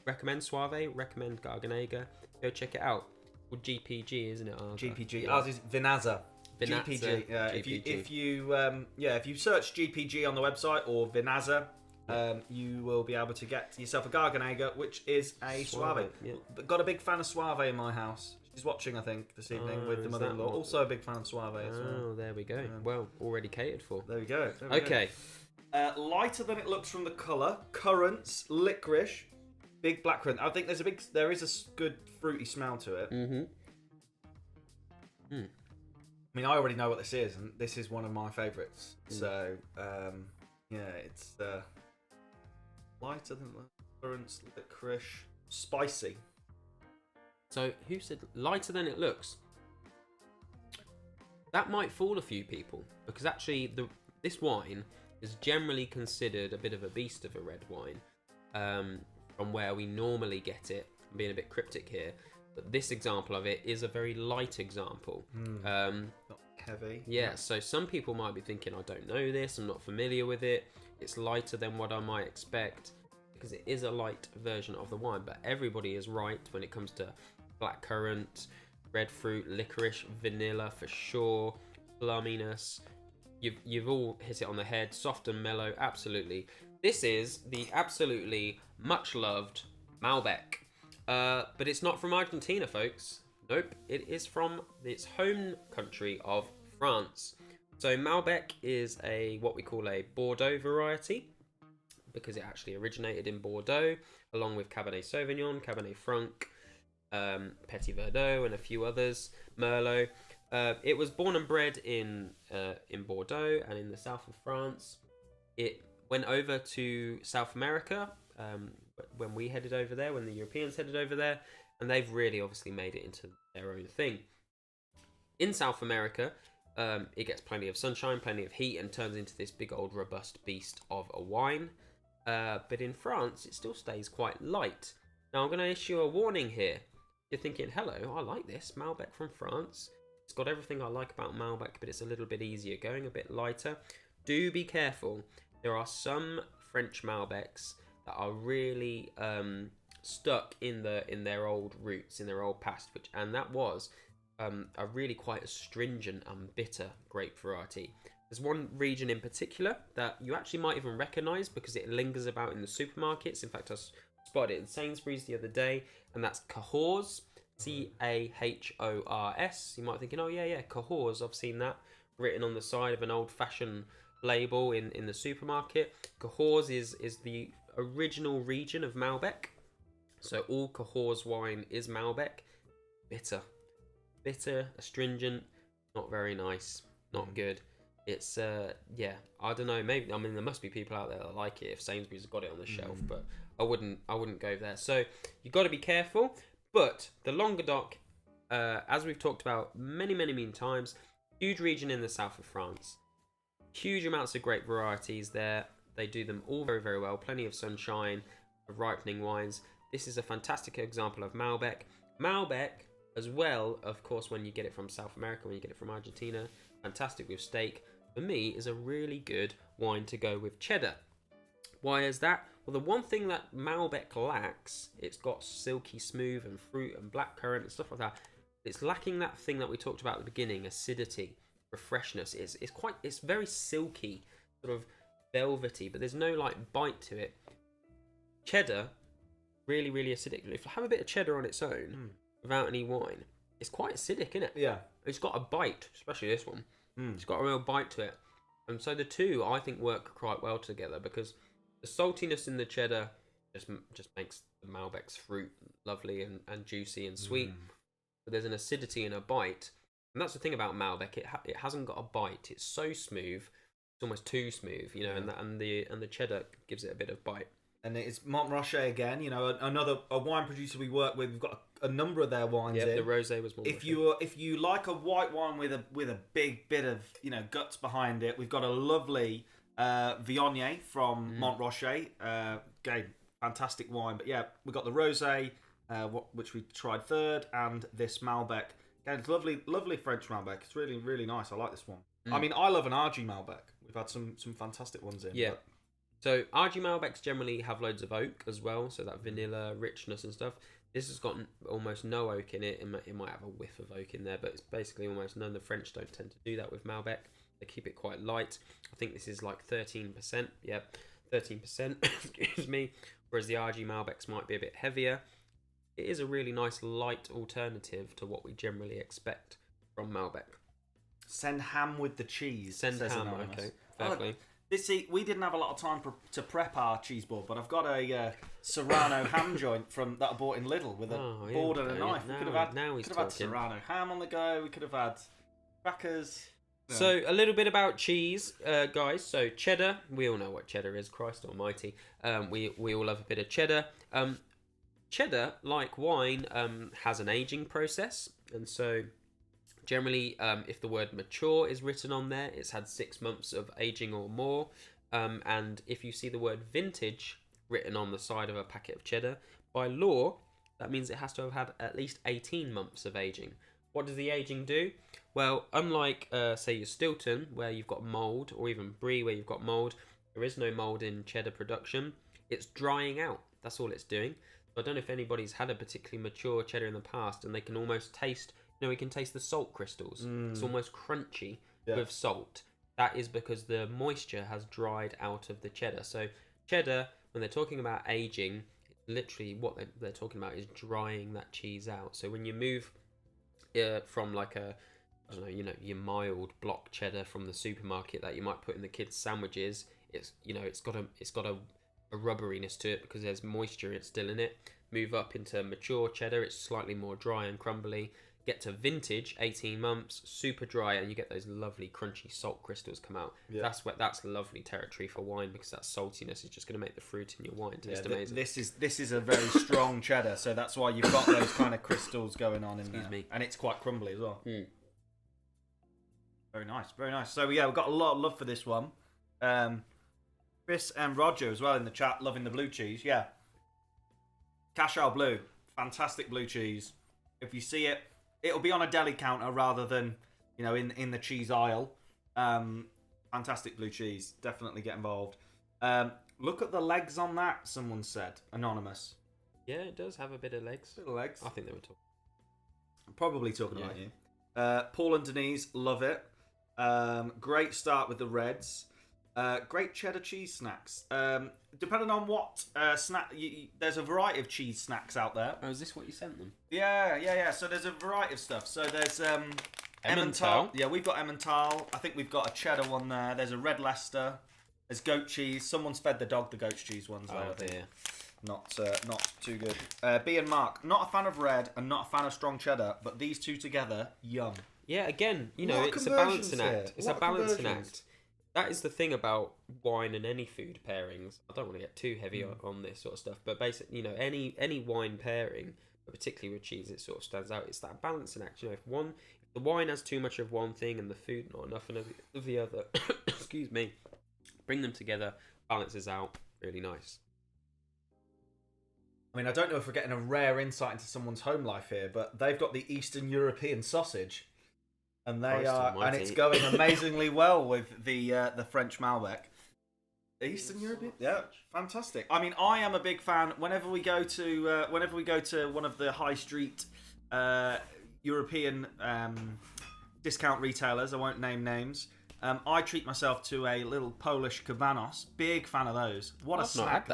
recommend Suave, recommend Garganega. Go check it out. Well, GPG, isn't it? Ours? GPG. Yeah. Ours is Vinazza. GPG. Yeah. GPG. If you search GPG on the website or Vinazza, you will be able to get yourself a Garganega, which is a Suave. Yeah. Got a big fan of Suave in my house. She's watching, I think, this evening with the mother-in-law. Also a big fan of Suave as well. Oh, there we go. Well, already catered for. There we go. Okay. Lighter than it looks from the colour. Currants, licorice, big blackcurrant. I think there is a good fruity smell to it. I mean, I already know what this is, and this is one of my favourites. So, it's lighter than currants, licorice, spicy. So, who said lighter than it looks? That might fool a few people, because actually this wine is generally considered a bit of a beast of a red wine, from where we normally get it. I'm being a bit cryptic here, but this example of it is a very light example. Not heavy. Yeah, so some people might be thinking, I don't know this, I'm not familiar with it, it's lighter than what I might expect, because it is a light version of the wine, but everybody is right when it comes to blackcurrant, red fruit, licorice, vanilla for sure, plumminess. You've all hit it on the head, soft and mellow, absolutely. This is the absolutely much loved Malbec, but it's not from Argentina, folks. Nope, it is from its home country of France. So Malbec is what we call a Bordeaux variety, because it actually originated in Bordeaux, along with Cabernet Sauvignon, Cabernet Franc, Petit Verdot, and a few others, Merlot. It was born and bred in Bordeaux and in the south of France. It went over to South America when we headed over there, when the Europeans headed over there, and they've really obviously made it into their own thing. In South America, it gets plenty of sunshine, plenty of heat, and turns into this big old robust beast of a wine. But in France, it still stays quite light. Now, I'm going to issue a warning here. You're thinking, hello, I like this, Malbec from France. It's got everything I like about Malbec, but it's a little bit easier going, a bit lighter. Do be careful. There are some French Malbecs that are really stuck in their old roots, in their old past, and that was a really quite astringent and bitter grape variety. There's one region in particular that you actually might even recognise because it lingers about in the supermarkets. In fact, I spotted it in Sainsbury's the other day, and that's Cahors, Cahors. You might be thinking, oh yeah, Cahors, I've seen that written on the side of an old-fashioned label in the supermarket. Cahors is the original region of Malbec. So all Cahors wine is Malbec. Bitter, astringent, not very nice, not good. It's I don't know, maybe, I mean, there must be people out there that like it if Sainsbury's have got it on the shelf, but I wouldn't go there. So you've got to be careful. But the Languedoc, as we've talked about many times, huge region in the south of France, huge amounts of grape varieties there. They do them all very, very well. Plenty of sunshine, ripening wines. This is a fantastic example of Malbec. Malbec, as well, of course, when you get it from South America, when you get it from Argentina, fantastic with steak. for me, is a really good wine to go with cheddar. Why is that? Well, the one thing that Malbec lacks, it's got silky smooth and fruit and blackcurrant and stuff like that. It's lacking that thing that we talked about at the beginning, acidity, freshness. It's very silky, sort of velvety, but there's no like bite to it. Cheddar, really, really acidic. If you have a bit of cheddar on its own, without any wine, it's quite acidic, isn't it? Yeah. It's got a bite, especially this one. It's got a real bite to it. And so the two, I think, work quite well together because the saltiness in the cheddar just makes the Malbec's fruit lovely and juicy and sweet. But there's an acidity and a bite. And that's the thing about Malbec. It hasn't got a bite. It's so smooth. It's almost too smooth, you know, and the cheddar gives it a bit of bite. And it's Montrachet again, you know, a wine producer we work with. We've got a number of their wines in. The rosé was Montrachet. If you like a white wine with a big bit of, you know, guts behind it, we've got a lovely Viognier from Montrachet. Again, fantastic wine. But yeah, we've got the rosé, which we tried third, and this Malbec. Again, it's lovely French Malbec. It's really, really nice. I like this one. I mean, I love an RG Malbec. We've had some fantastic ones in. Yeah. So RG Malbecs generally have loads of oak as well, so that vanilla richness and stuff. This has got almost no oak in it. It might have a whiff of oak in there, but it's basically almost none. The French don't tend to do that with Malbec. They keep it quite light. I think this is like 13%. Yep, 13%. Excuse me. Whereas the RG Malbecs might be a bit heavier. It is a really nice light alternative to what we generally expect from Malbec. Send ham with the cheese. Send ham, okay. Fair play. We didn't have a lot of time to prep our cheese board, but I've got a Serrano ham joint that I bought in Lidl with a board and a knife. We could have had Serrano ham on the go. We could have had crackers. Yeah. So a little bit about cheese, guys. So cheddar, we all know what cheddar is. Christ Almighty, we all love a bit of cheddar. Cheddar, like wine, has an aging process, and so generally, if the word mature is written on there, it's had 6 months of aging or more. And if you see the word vintage written on the side of a packet of cheddar, by law, that means it has to have had at least 18 months of aging. What does the aging do? Well, unlike, say, your Stilton, where you've got mould, or even Brie, where you've got mould, there is no mould in cheddar production. It's drying out. That's all it's doing. So I don't know if anybody's had a particularly mature cheddar in the past, and they can almost taste... we can taste the salt crystals. It's almost crunchy with salt. That is because the moisture has dried out of the cheddar. So cheddar, when they're talking about aging, literally what they're talking about is drying that cheese out. So when you move from like your mild block cheddar from the supermarket that you might put in the kids' sandwiches, it's got a rubberiness to it because there's moisture still in it. Move up into mature cheddar, it's slightly more dry and crumbly. Get to vintage, 18 months, super dry, and you get those lovely crunchy salt crystals come out. Yeah. That's lovely territory for wine because that saltiness is just going to make the fruit in your wine taste amazing. This is a very strong cheddar, so that's why you've got those kind of crystals going on in there. And it's quite crumbly as well. Very nice, very nice. So yeah, we've got a lot of love for this one. Chris and Roger as well in the chat, loving the blue cheese. Yeah, Cashel Blue, fantastic blue cheese. If you see it, it'll be on a deli counter rather than, in the cheese aisle. Fantastic blue cheese. Definitely get involved. Look at the legs on that, someone said. Anonymous. Yeah, it does have a bit of legs. Bit of legs. I think they were talking. Probably talking about you. Paul and Denise, love it. Great start with the reds. Great cheddar cheese snacks. Depending on what snack, there's a variety of cheese snacks out there. Oh, is this what you sent them? Yeah. So there's a variety of stuff. So there's Emmental. Yeah, we've got Emmental. I think we've got a cheddar one there. There's a red Leicester. There's goat cheese. Someone's fed the dog the goat cheese ones. Oh dear. Not too good. B and Mark, not a fan of red and not a fan of strong cheddar, but these two together, yum. Yeah, again, it's a balancing act. It's a balancing act. That is the thing about wine and any food pairings. I don't want to get too heavy on this sort of stuff, but basically, any wine pairing, but particularly with cheese, it sort of stands out. It's that balancing act. If the wine has too much of one thing and the food not enough of the other, excuse me, bring them together, balances out, really nice. I mean, I don't know if we're getting a rare insight into someone's home life here, but they've got the Eastern European sausage. And Christ almighty. it's going amazingly well with the French Malbec. Eastern European, yeah, fantastic. I mean, I am a big fan. Whenever we go to one of the high street European discount retailers, I won't name names. I treat myself to a little Polish Cabanos. Big fan of those. What a snack!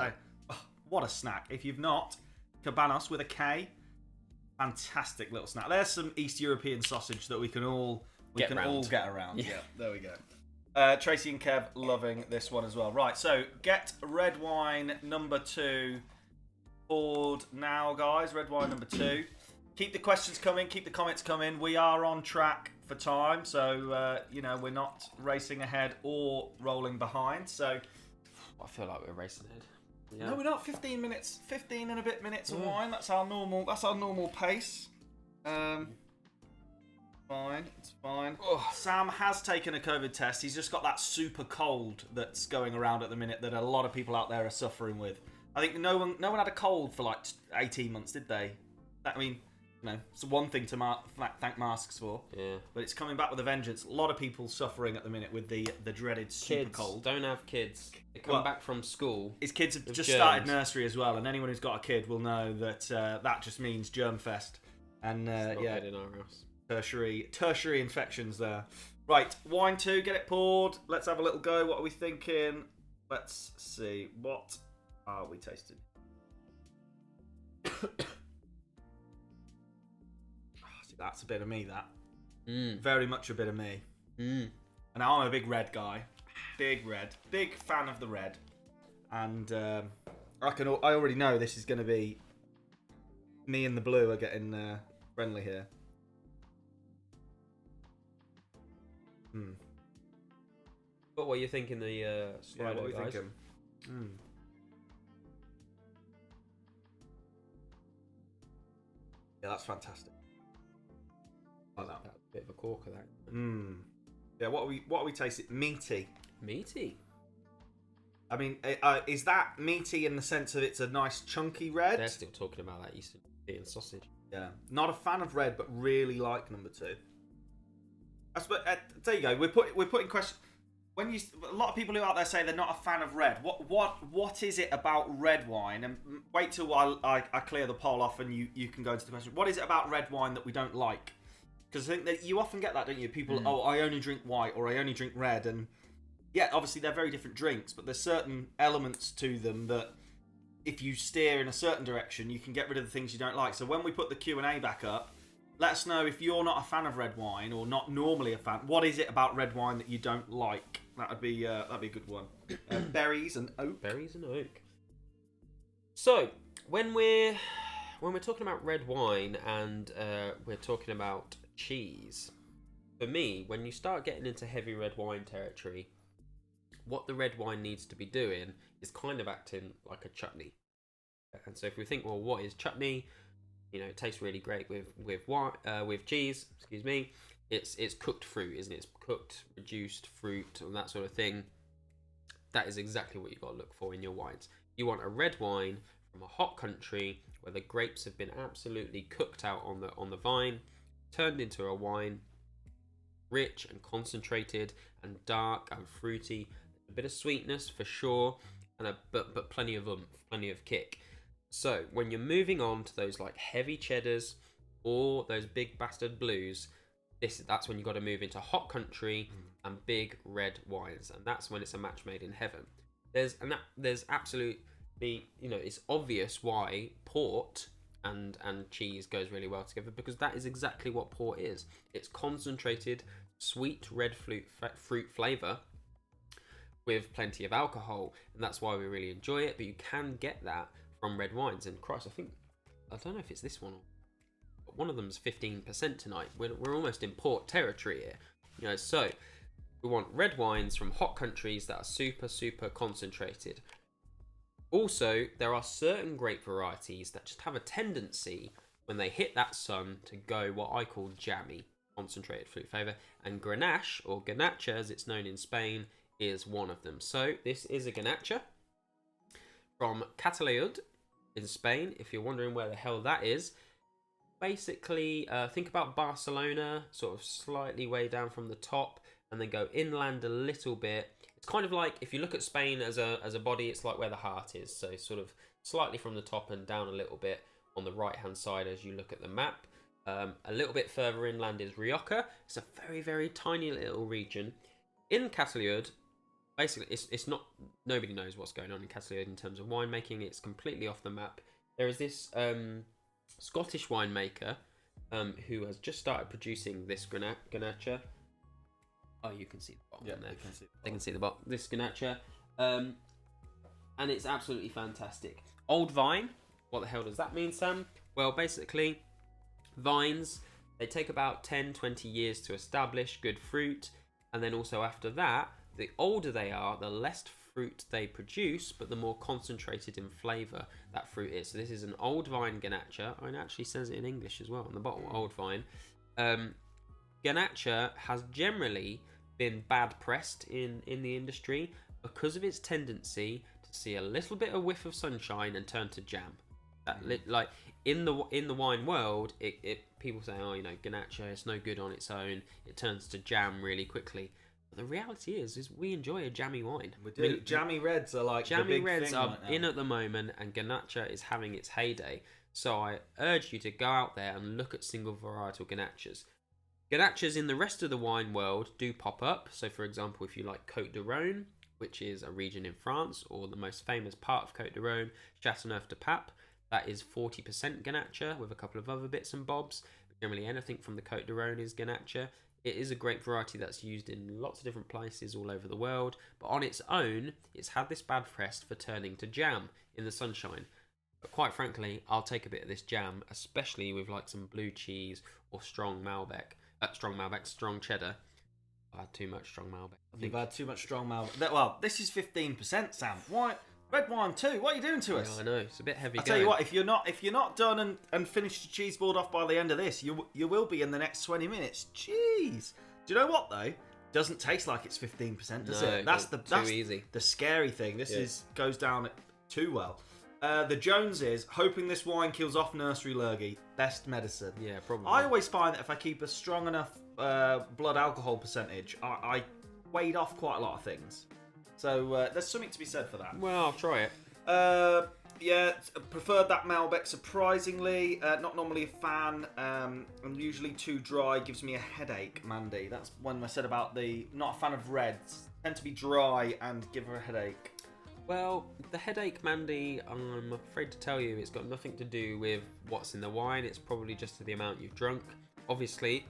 What a snack! If you've not, Cabanos with a K, fantastic little snack. There's some East European sausage that we can all get around. Yeah, there we go. Tracy and Kev loving this one as well. Right, so get red wine number 2 poured now, guys. Red wine number 2. Keep the questions coming. Keep the comments coming. We are on track for time, so we're not racing ahead or rolling behind. So I feel like we're racing ahead. Yeah. No, we're not. 15 and a bit minutes of wine. That's our normal pace. Fine, it's fine. Sam has taken a COVID test. He's just got that super cold that's going around at the minute that a lot of people out there are suffering with. I think no one had a cold for like 18 months, did they? It's one thing to thank masks for. Yeah. But it's coming back with a vengeance. A lot of people suffering at the minute with the dreaded super cold. Don't have kids. They come back from school. His kids have just started nursery as well, and anyone who's got a kid will know that that just means germ fest. And in our house. Tertiary infections there. Right, wine 2, get it poured. Let's have a little go. What are we thinking? Let's see. What are we tasting? See, that's a bit of me, that. Very much a bit of me. And I'm a big red guy. Big red. Big fan of the red. And I already know this is going to be... Me and the blue are getting friendly here. But what are you thinking the Slido, what are we guys? thinking? Yeah, that's fantastic. Like that. That's a bit of a corker, that. Yeah, what are we tasting? Meaty. Meaty. I mean, is that meaty in the sense that it's a nice chunky red? They're still talking about that Eastern European sausage. Yeah, not a fan of red, but really like number 2. There you go. We're putting question. A lot of people who are out there say they're not a fan of red. What is it about red wine? And wait till I clear the poll off and you can go into the question. What is it about red wine that we don't like? Because I think that you often get that, don't you? People, I only drink white or I only drink red, and yeah, obviously they're very different drinks, but there's certain elements to them that if you steer in a certain direction, you can get rid of the things you don't like. So when we put the Q&A back up, let us know if you're not a fan of red wine or not normally a fan. What is it about red wine that you don't like? That'd be a good one. Berries and oak. Berries and oak. So when we're talking about red wine and we're talking about cheese, for me, when you start getting into heavy red wine territory, what the red wine needs to be doing is kind of acting like a chutney. And so if we think, well, what is chutney? It tastes really great with cheese. Excuse me. It's cooked fruit, isn't it? It's cooked, reduced fruit, and that sort of thing. That is exactly what you've got to look for in your wines. You want a red wine from a hot country where the grapes have been absolutely cooked out on the vine, turned into a wine, rich and concentrated and dark and fruity, a bit of sweetness for sure, and but plenty of plenty of kick. So when you're moving on to those like heavy cheddars or those big bastard blues, that's when you've got to move into hot country and big red wines, and that's when it's a match made in heaven. There's absolutely, it's obvious why port and cheese goes really well together, because that is exactly what port is. It's concentrated sweet red fruit flavour with plenty of alcohol, and that's why we really enjoy it. But you can get that from red wines, and Christ, I don't know if it's this one, but one of them's 15% tonight. We're almost in port territory here, so we want red wines from hot countries that are super, super concentrated. Also, there are certain grape varieties that just have a tendency, when they hit that sun, to go what I call jammy, concentrated fruit flavour, and Grenache, or Garnacha as it's known in Spain, is one of them. So this is a Garnacha from Catalunya in Spain. If you're wondering where the hell that is, basically, think about Barcelona, sort of slightly way down from the top, and then go inland a little bit. It's kind of like if you look at Spain as a body, it's like where the heart is. So sort of slightly from the top and down a little bit on the right hand side as you look at the map. A little bit further inland is Rioja. It's a very, very tiny little region. In Catalunya, basically, it's not, nobody knows what's going on in Catalunya in terms of winemaking. It's completely off the map. There is this Scottish winemaker who has just started producing this Grenache. Oh, you can see the bottom there. They can see the bottom. This Grenache. And it's absolutely fantastic. Old vine. What the hell does that mean, Sam? Well, basically, vines, they take about 10-20 years to establish good fruit. And then also after that, the older they are, the less fruit they produce, but the more concentrated in flavour that fruit is. So this is an old vine Grenache. Oh, it actually says it in English as well on the bottle, old vine. Grenache has generally been bad pressed in the industry because of its tendency to see a little bit of whiff of sunshine and turn to jam. Like in the wine world, people say, oh, you know, Grenache, it's no good on its own. It turns to jam really quickly. But the reality is we enjoy a jammy wine. We do. Jammy reds are like jammy the big reds thing are right now. in at the moment, and Grenache is having its heyday. So I urge you to go out there and look at single varietal Grenaches. Grenaches in the rest of the wine world do pop up. So, for example, if you like Côte de Rhône, which is a region in France, or the most famous part of Côte de Rhône, Châteauneuf-du-Pape, that is 40% Grenache with a couple of other bits and bobs. But generally, anything from the Côte de Rhône is Grenache. It is a great variety that's used in lots of different places all over the world. But on its own, it's had this bad press for turning to jam in the sunshine. But quite frankly, I'll take a bit of this jam, especially with like some blue cheese or strong cheddar. I've had too much strong Malbec. You've had too much strong Malbec. Well, this is 15%, Sam. Why? Red wine too. What are you doing to us? Yeah, I know, it's a bit heavy. I tell you what, if you're not done and finished your cheese board off by the end of this, you will be in the next 20 minutes. Jeez. Do you know what though? Doesn't taste like it's 15%, does it? That's easy. The scary thing. This goes down too well. The Joneses, hoping this wine kills off nursery lurgy. Best medicine. Yeah, probably. I always find that if I keep a strong enough blood alcohol percentage, I wade off quite a lot of things. So there's something to be said for that. Well, I'll try it. Yeah, preferred that Malbec surprisingly. Not normally a fan. And usually too dry, gives me a headache, Mandy. That's when I said about not a fan of reds. Tend to be dry and give her a headache. Well, the headache, Mandy, I'm afraid to tell you, it's got nothing to do with what's in the wine. It's probably just the amount you've drunk. Obviously,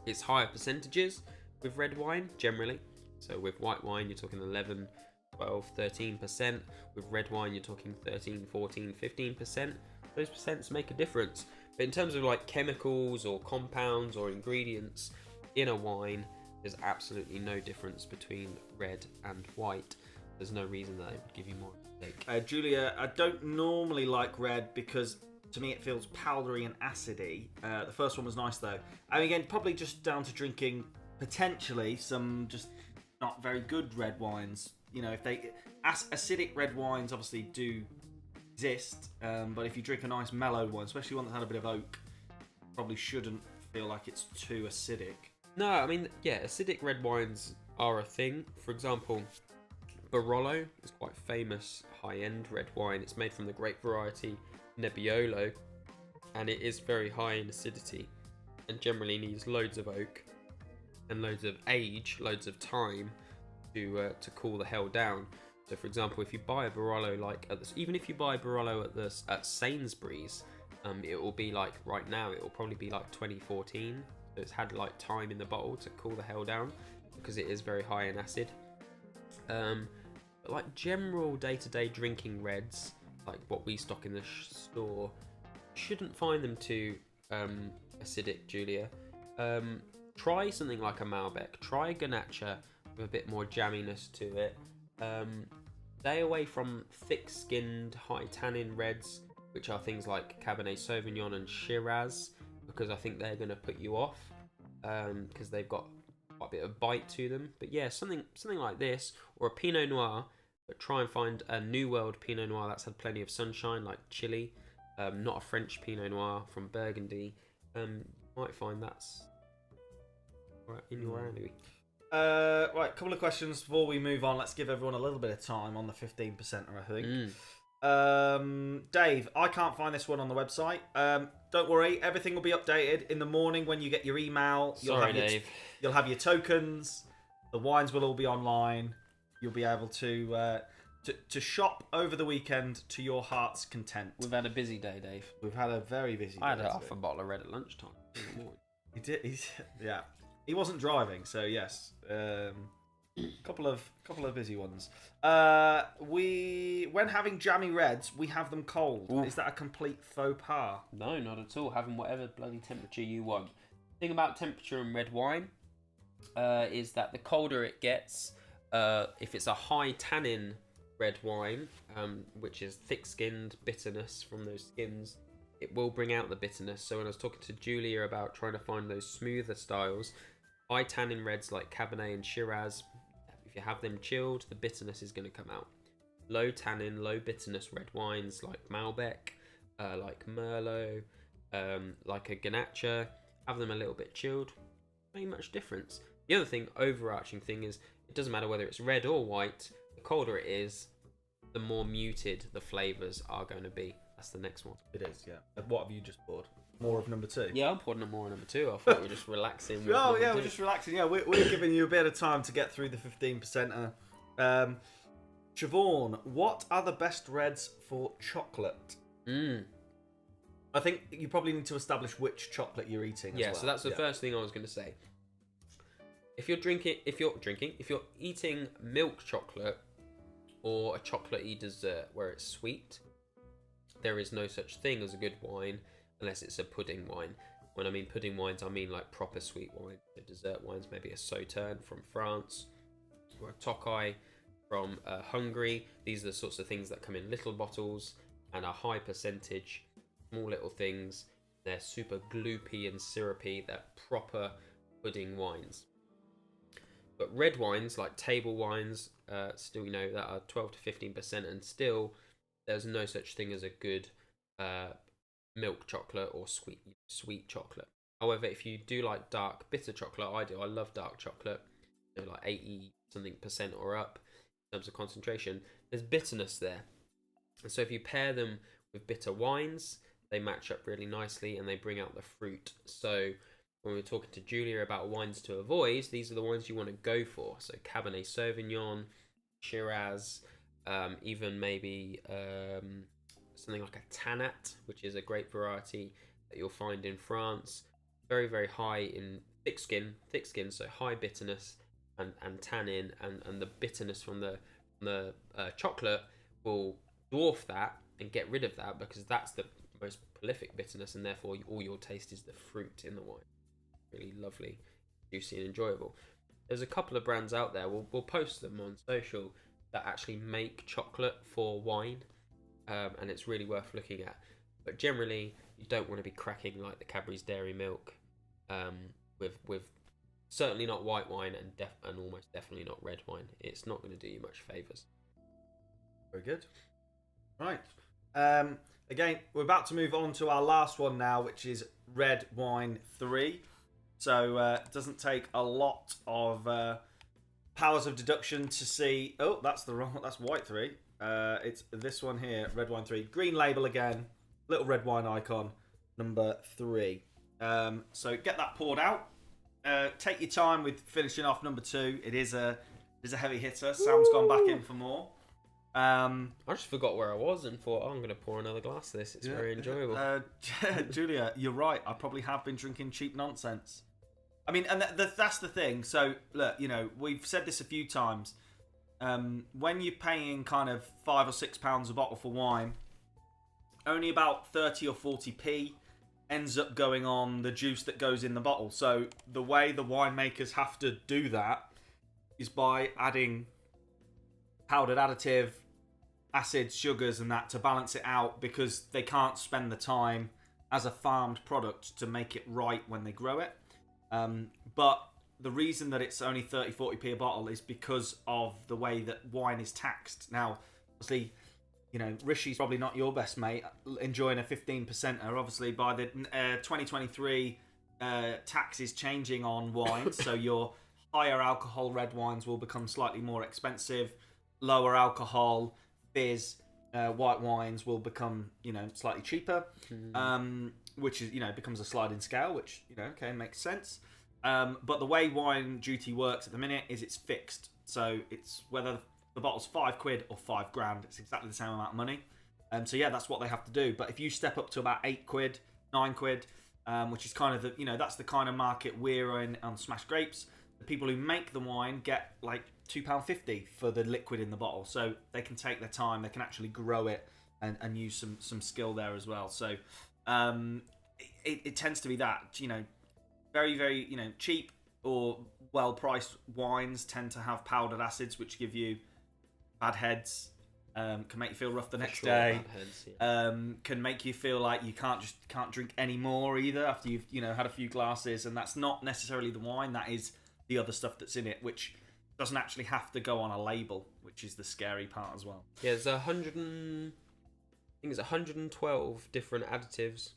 it's higher percentages with red wine, generally. So with white wine, you're talking 11, 12, 13%. With red wine, you're talking 13, 14, 15%. Those percents make a difference. But in terms of like chemicals or compounds or ingredients in a wine, there's absolutely no difference between red and white. There's no reason that it would give you more headache. Julia, I don't normally like red because to me it feels powdery and acidy. The first one was nice though. I mean, again, probably just down to drinking potentially some just not very good red wines. You know, if acidic red wines obviously do exist, but if you drink a nice mellow one, especially one that's had a bit of oak, probably shouldn't feel like it's too acidic. No, I mean, yeah, acidic red wines are a thing. For example, Barolo is quite famous high-end red wine. It's made from the grape variety Nebbiolo, and it is very high in acidity and generally needs loads of oak and loads of age, loads of time to cool the hell down. So, for example, if you buy a Barolo even if you buy a Barolo at Sainsbury's, it will be like right now. It will probably be like 2014. So it's had like time in the bottle to cool the hell down because it is very high in acid. But like general day-to-day drinking reds, like what we stock in the store, shouldn't find them too acidic, Julia. Try something like a Malbec. Try a Grenache with a bit more jamminess to it. Stay away from thick-skinned, high-tannin reds, which are things like Cabernet Sauvignon and Shiraz, because I think they're going to put you off because they've got quite a bit of bite to them. But yeah, something like this, or a Pinot Noir, but try and find a New World Pinot Noir that's had plenty of sunshine, like Chile. not a French Pinot Noir from Burgundy. You might find that's right in your alley. Right, a couple of questions before we move on. Let's give everyone a little bit of time on the 15%er, I think. Dave, I can't find this one on the website. Don't worry, everything will be updated in the morning when you get your email. Sorry, Dave. You'll have your tokens. The wines will all be online. You'll be able to shop over the weekend to your heart's content. We've had a busy day, Dave. We've had a very busy day. I had half a bottle of red at lunchtime. He did. Yeah. He wasn't driving, so yes. Couple of busy ones. When having jammy reds, we have them cold. Ooh. Is that a complete faux pas? No, not at all. Having whatever bloody temperature you want. The thing about temperature in red wine is that the colder it gets, if it's a high tannin red wine, which is thick-skinned bitterness from those skins, it will bring out the bitterness. So when I was talking to Julia about trying to find those smoother styles, high tannin reds like Cabernet and Shiraz, if you have them chilled, the bitterness is going to come out. Low tannin, low bitterness red wines like Malbec, like Merlot, like a Ganacha, have them a little bit chilled, not really much difference. The other thing, overarching thing, is it doesn't matter whether it's red or white, the colder it is, the more muted the flavours are going to be. That's the next one. It is, yeah. What have you just poured? More of number 2? Yeah, I'm pouring more of number 2. I thought we were just relaxing. Oh, yeah, we're just relaxing. Yeah, we're giving you a bit of time to get through the 15%er. Siobhan, what are the best reds for chocolate? I think you probably need to establish which chocolate you're eating as well. So that's the first thing I was going to say. If you're eating milk chocolate or a chocolatey dessert where it's sweet, there is no such thing as a good wine unless it's a pudding wine. When I mean pudding wines, I mean like proper sweet wine. The dessert wines, maybe a Sauterne from France or a Tokai from Hungary. These are the sorts of things that come in little bottles and are high percentage, small little things. They're super gloopy and syrupy. They're proper pudding wines. But red wines, like table wines, still, that are 12 to 15%, and still there's no such thing as a good milk chocolate or sweet chocolate. However, if you do like dark bitter chocolate, I do. I love dark chocolate, like 80 something % or up in terms of concentration. There's bitterness there, and so if you pair them with bitter wines, they match up really nicely and they bring out the fruit. So when we were talking to Julia about wines to avoid, these are the ones you want to go for. So Cabernet Sauvignon, Shiraz, even maybe something like a Tannat, which is a grape variety that you'll find in France. Very, very high in thick skin, so high bitterness and tannin, and the bitterness from the chocolate will dwarf that and get rid of that, because that's the most prolific bitterness, and therefore all you'll taste is the fruit in the wine. Really lovely, juicy and enjoyable. There's a couple of brands out there, we'll post them on social, that actually make chocolate for wine, and it's really worth looking at. But generally, you don't want to be cracking like the Cadbury's Dairy Milk with certainly not white wine and almost definitely not red wine. It's not going to do you much favours. Very good. Right. Again, we're about to move on to our last one now, which is red wine 3. So it doesn't take a lot of powers of deduction to see. Oh, that's white 3. It's this one here, red wine 3. Green label again, little red wine icon, number 3. So get that poured out. Take your time with finishing off number 2. It is a heavy hitter. Sam's gone back in for more. I just forgot where I was and thought, I'm going to pour another glass of this. It's very enjoyable. Julia, you're right. I probably have been drinking cheap nonsense. I mean, and that's the thing. So, look, we've said this a few times. When you're paying kind of £5 or £6 a bottle for wine, only about 30 or 40p ends up going on the juice that goes in the bottle. So the way the winemakers have to do that is by adding powdered additive, acids, sugars and that to balance it out, because they can't spend the time as a farmed product to make it right when they grow it. But the reason that it's only 30-40p a bottle is because of the way that wine is taxed. Now, obviously, Rishi's probably not your best mate enjoying a 15%er. Obviously, by the 2023 tax is changing on wines, so your higher alcohol red wines will become slightly more expensive. Lower alcohol fizz white wines will become slightly cheaper, which is becomes a sliding scale, which okay, makes sense. But the way wine duty works at the minute is it's fixed, so it's whether the bottle's £5 or £5,000, it's exactly the same amount of money. So yeah, that's what they have to do. But if you step up to about £8, £9, which is kind of the that's the kind of market we're in on Smash Grapes. The people who make the wine get like £2.50 for the liquid in the bottle, so they can take their time. They can actually grow it and use some skill there as well. So it tends to be that very, very cheap or well priced wines tend to have powdered acids, which give you bad heads, can make you feel rough the next day. Heads, yeah. Can make you feel like you can't drink any more either after you've had a few glasses, and that's not necessarily the wine. That is the other stuff that's in it, which doesn't actually have to go on a label, which is the scary part as well. Yeah, there's 112 different additives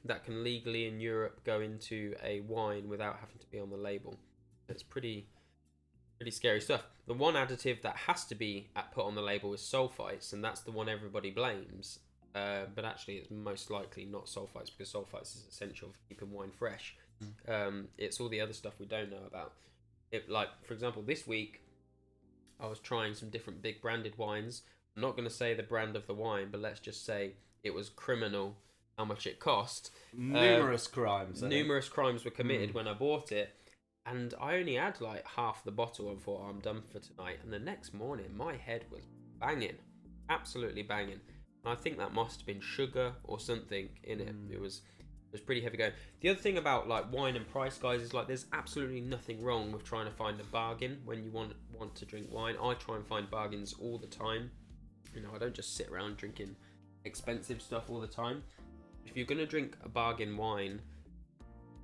that can legally in Europe go into a wine without having to be on the label. It's pretty scary stuff. The one additive that has to be put on the label is sulfites, and that's the one everybody blames. But actually, it's most likely not sulfites, because sulfites is essential for keeping wine fresh. It's all the other stuff we don't know about. Like, for example, this week I was trying some different big branded wines. I'm not going to say the brand of the wine, but let's just say it was criminal how much it cost. Numerous crimes were committed when I bought it. And I only had like half the bottle and thought, I'm done for tonight. And the next morning, my head was banging. Absolutely banging. And I think that must have been sugar or something in it. It was pretty heavy going. The other thing about like wine and price, guys, is like there's absolutely nothing wrong with trying to find a bargain when you want to drink wine. I try and find bargains all the time. I don't just sit around drinking expensive stuff all the time. If you're going to drink a bargain wine,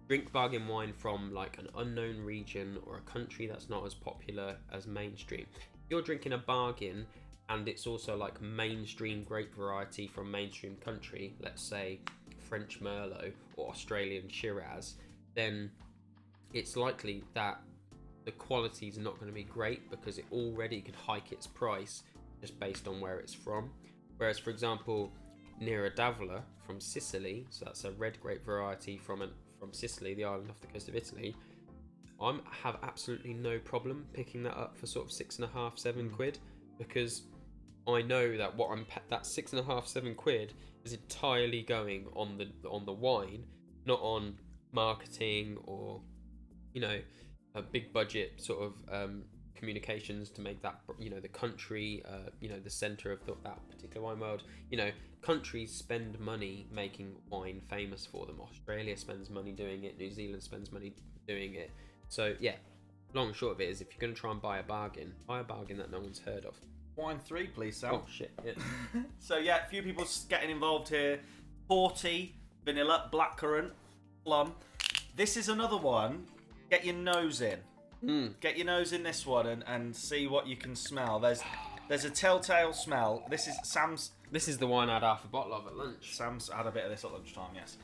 drink bargain wine from like an unknown region or a country that's not as popular as mainstream. If you're drinking a bargain and it's also like mainstream grape variety from mainstream country, let's say French Merlot or Australian Shiraz, then it's likely that the quality is not going to be great because it already could hike its price just based on where it's from. Whereas, for example, Nera d'Avola from Sicily, so that's a red grape variety from Sicily, the island off the coast of Italy, I have absolutely no problem picking that up for sort of £6.5–7, because I know that that £6.5–7 is entirely going on the wine, not on marketing or a big budget sort of communications to make that the country the center of that particular wine world. Countries spend money making wine famous for them. Australia spends money doing it, New Zealand spends money doing it. So yeah, long and short of it is, if you're going to try and buy a bargain that no one's heard of. Wine 3, please, Sam. Oh shit, yeah. So yeah, a few people getting involved here. 40, vanilla, blackcurrant, plum. This is another one. Get your nose in. Get your nose in this one and see what you can smell. There's a telltale smell. This is the wine I had half a bottle of at lunch. Sam's had a bit of this at lunchtime, yes.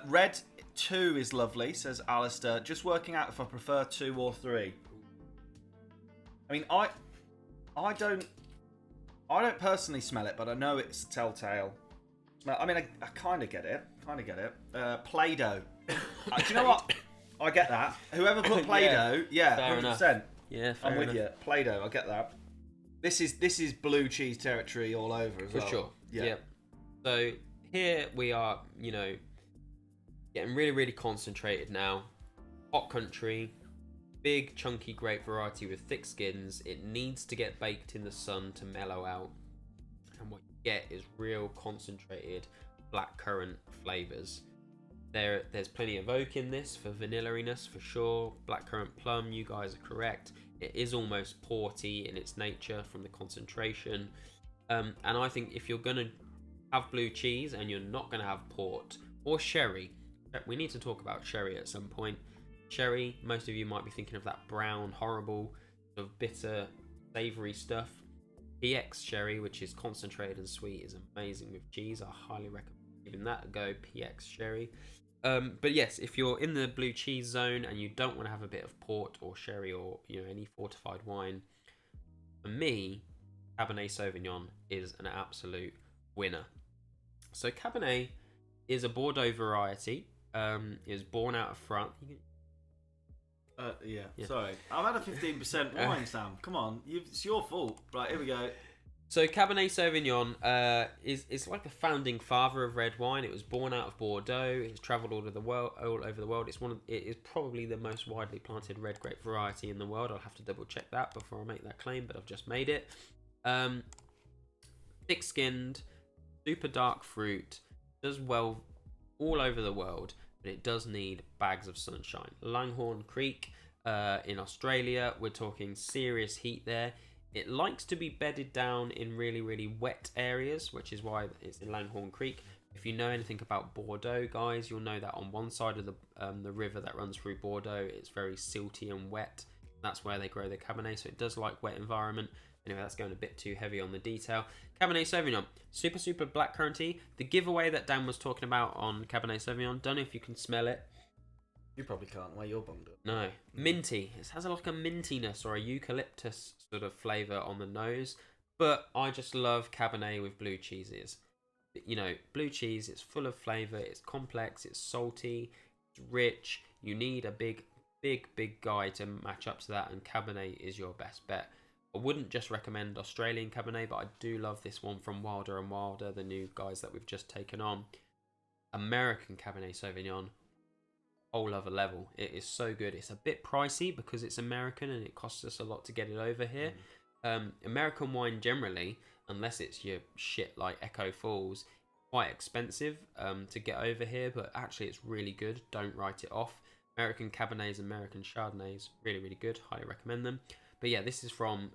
Red 2 is lovely, says Alistair. Just working out if I prefer 2 or 3. I mean, I don't personally smell it, but I know it's a telltale smell. I mean, I kind of get it. Play-Doh. Do you know what? I get that. Whoever put Play-Doh, yeah, 100%. Enough. Yeah, fair I'm with enough. you. Play-Doh, I get that. This is blue cheese territory all over as well. For sure. Yeah. So here we are, getting really, really concentrated now. Hot country, big chunky grape variety with thick skins. It needs to get baked in the sun to mellow out. And what you get is real concentrated blackcurrant flavors. There's plenty of oak in this for vanilla-iness for sure. Blackcurrant plum, you guys are correct. It is almost porty in its nature from the concentration. And I think if you're going to have blue cheese and you're not going to have port or sherry, we need to talk about sherry at some point. Sherry, most of you might be thinking of that brown, horrible, sort of bitter, savoury stuff. PX Sherry, which is concentrated and sweet, is amazing with cheese. I highly recommend giving that a go. PX Sherry. But yes, if you're in the blue cheese zone and you don't want to have a bit of port or sherry or any fortified wine, for me, Cabernet Sauvignon is an absolute winner. So Cabernet is a Bordeaux variety. Is born out of France. Yeah, sorry. I've had a 15% wine, Sam. Come on, it's your fault. Right, here we go. So Cabernet Sauvignon is like the founding father of red wine. It was born out of Bordeaux. It's travelled all over the world. It is probably the most widely planted red grape variety in the world. I'll have to double check that before I make that claim, but I've just made it. Thick-skinned, super dark fruit, does well all over the world, but it does need bags of sunshine. Langhorne Creek in Australia, we're talking serious heat there. It likes to be bedded down in really, really wet areas, which is why it's in Langhorne Creek. If you know anything about Bordeaux, guys, you'll know that on one side of the river that runs through Bordeaux, it's very silty and wet. That's where they grow their Cabernet, so it does like wet environment. Anyway, that's going a bit too heavy on the detail. Cabernet Sauvignon, super, super blackcurranty. The giveaway that Dan was talking about on Cabernet Sauvignon, don't know if you can smell it. You probably can't, where you're bunged up. No. Minty. It has like a mintiness or a eucalyptus sort of flavour on the nose. But I just love Cabernet with blue cheeses. Blue cheese, it's full of flavour, it's complex, it's salty, it's rich. You need a big, big, big guy to match up to that, and Cabernet is your best bet. I wouldn't just recommend Australian Cabernet, but I do love this one from Wilder & Wilder, the new guys that we've just taken on. American Cabernet Sauvignon, whole other level. It is so good. It's a bit pricey because it's American and it costs us a lot to get it over here. American wine generally, unless it's your shit like Echo Falls, quite expensive to get over here, but actually it's really good. Don't write it off. American Cabernets, American Chardonnays, really, really good. Highly recommend them. But yeah, this is from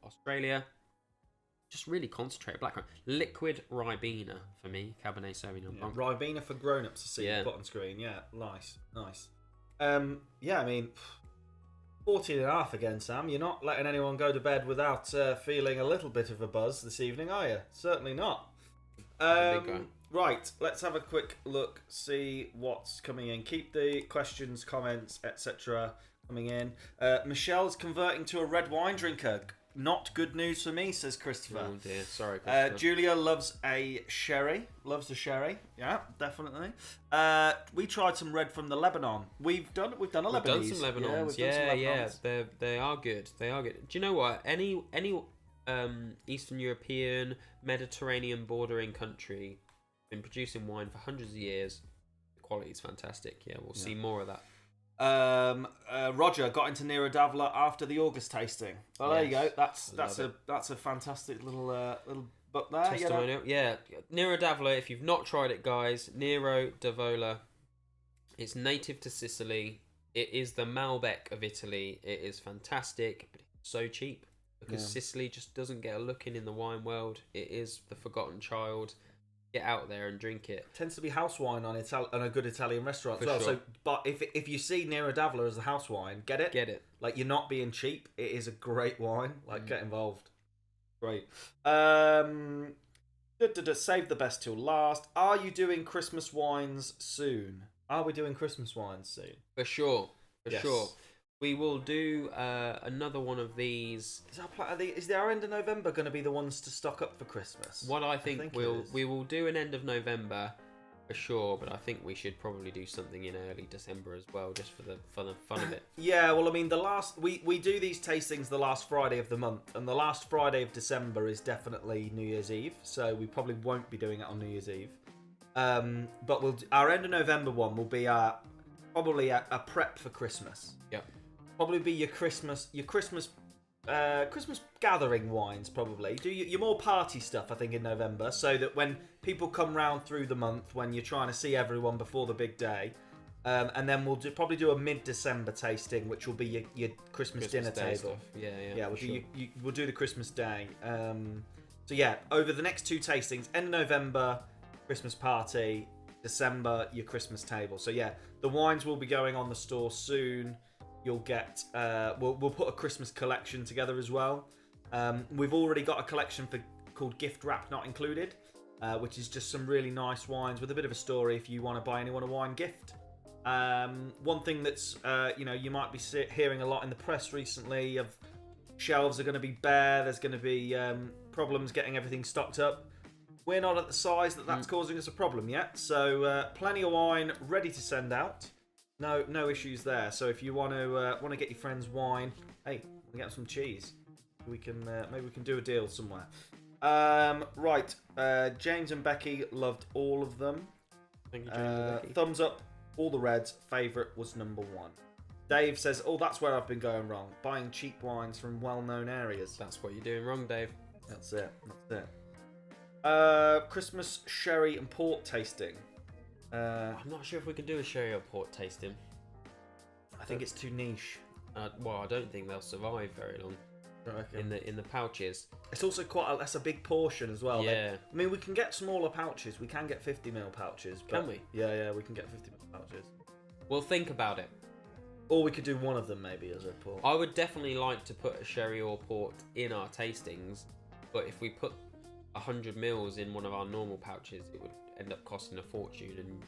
Australia. Just really concentrated black. Liquid Ribena for me, Cabernet Sauvignon Blanc. Ribena for grown-ups to see the button screen. Yeah, nice. Yeah, I mean, 14.5 again, Sam. You're not letting anyone go to bed without feeling a little bit of a buzz this evening, are you? Certainly not. Right, let's have a quick look, see what's coming in. Keep the questions, comments, etc. coming in. Michelle's converting to a red wine drinker. Not good news for me, says Christopher. Oh dear, sorry, Christopher. Julia loves a sherry. Loves the sherry. Yeah, definitely. We tried some red from the Lebanon. We've done a Lebanese. Done some Lebanons. Yeah. They are good. They are good. Do you know what? Any Eastern European, Mediterranean bordering country been producing wine for hundreds of years. The quality is fantastic. Yeah, we'll see more of that. Roger got into Nero d'Avola after the August tasting. Oh, there you go. That's a fantastic little book there. Testimonial. Yeah, Nero d'Avola. If you've not tried it, guys, Nero d'Avola. It's native to Sicily. It is the Malbec of Italy. It is fantastic, but it's so cheap because Sicily just doesn't get a look in the wine world. It is the forgotten child. Get out there and drink it. Tends to be house wine on a good Italian restaurant as well. Sure. So, but if you see Nero d'Avola as the house wine, get it. Get it. Like, you're not being cheap. It is a great wine. Like, get involved. Great. Save the best till last. Are you doing Christmas wines soon? Are we doing Christmas wines soon? For sure. Sure. We will do another one of these. Is our end of November going to be the ones to stock up for Christmas? What I think we will do an end of November for sure, but I think we should probably do something in early December as well, just for the fun of it. Yeah, well, I mean, we do these tastings the last Friday of the month, and the last Friday of December is definitely New Year's Eve, so we probably won't be doing it on New Year's Eve. But our end of November one will be probably a prep for Christmas. Yeah. Probably be your Christmas gathering wines. Probably do your more party stuff. I think in November, so that when people come round through the month, when you're trying to see everyone before the big day, and then we'll probably do a mid-December tasting, which will be your Christmas dinner table. Stuff. Yeah. We'll do the Christmas day. So yeah, over the next two tastings, end of November, Christmas party, December, your Christmas table. So yeah, the wines will be going on the store soon. You'll get we'll put a Christmas collection together as well. We've already got a collection called Gift Wrap Not Included, which is just some really nice wines with a bit of a story if you want to buy anyone a wine gift. One thing that's, you might be hearing a lot in the press recently of shelves are going to be bare, there's going to be problems getting everything stocked up. We're not at the size that's causing us a problem yet, so plenty of wine ready to send out. No issues there. So if you want to get your friends wine, hey, we get some cheese. We can maybe we can do a deal somewhere. Right, James and Becky loved all of them. Thank you, James and Becky. Thumbs up. All the Reds. Favourite was number 1. Dave says, "Oh, that's where I've been going wrong. Buying cheap wines from well-known areas." That's what you're doing wrong, Dave. That's it. Christmas sherry and port tasting. I'm not sure if we can do a sherry or port tasting. I think it's too niche. Well, I don't think they'll survive very long in the pouches. It's also that's a big portion as well. Yeah. I mean, we can get smaller pouches. We can get 50ml pouches. But Can we? Yeah, we can get 50ml pouches. Well, think about it. Or we could do one of them maybe as a port. I would definitely like to put a sherry or port in our tastings, but if we put 100 mils in one of our normal pouches, it would end up costing a fortune and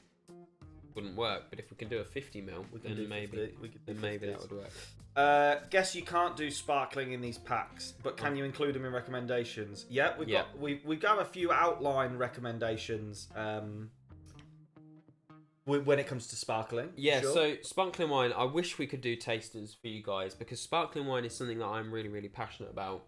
wouldn't work. But if we can do a 50ml, then maybe that would work. Guess you can't do sparkling in these packs, but can you include them in recommendations? Yeah, we've got a few outline recommendations when it comes to sparkling. Yeah, sure. So sparkling wine, I wish we could do tasters for you guys, because sparkling wine is something that I'm really, really passionate about,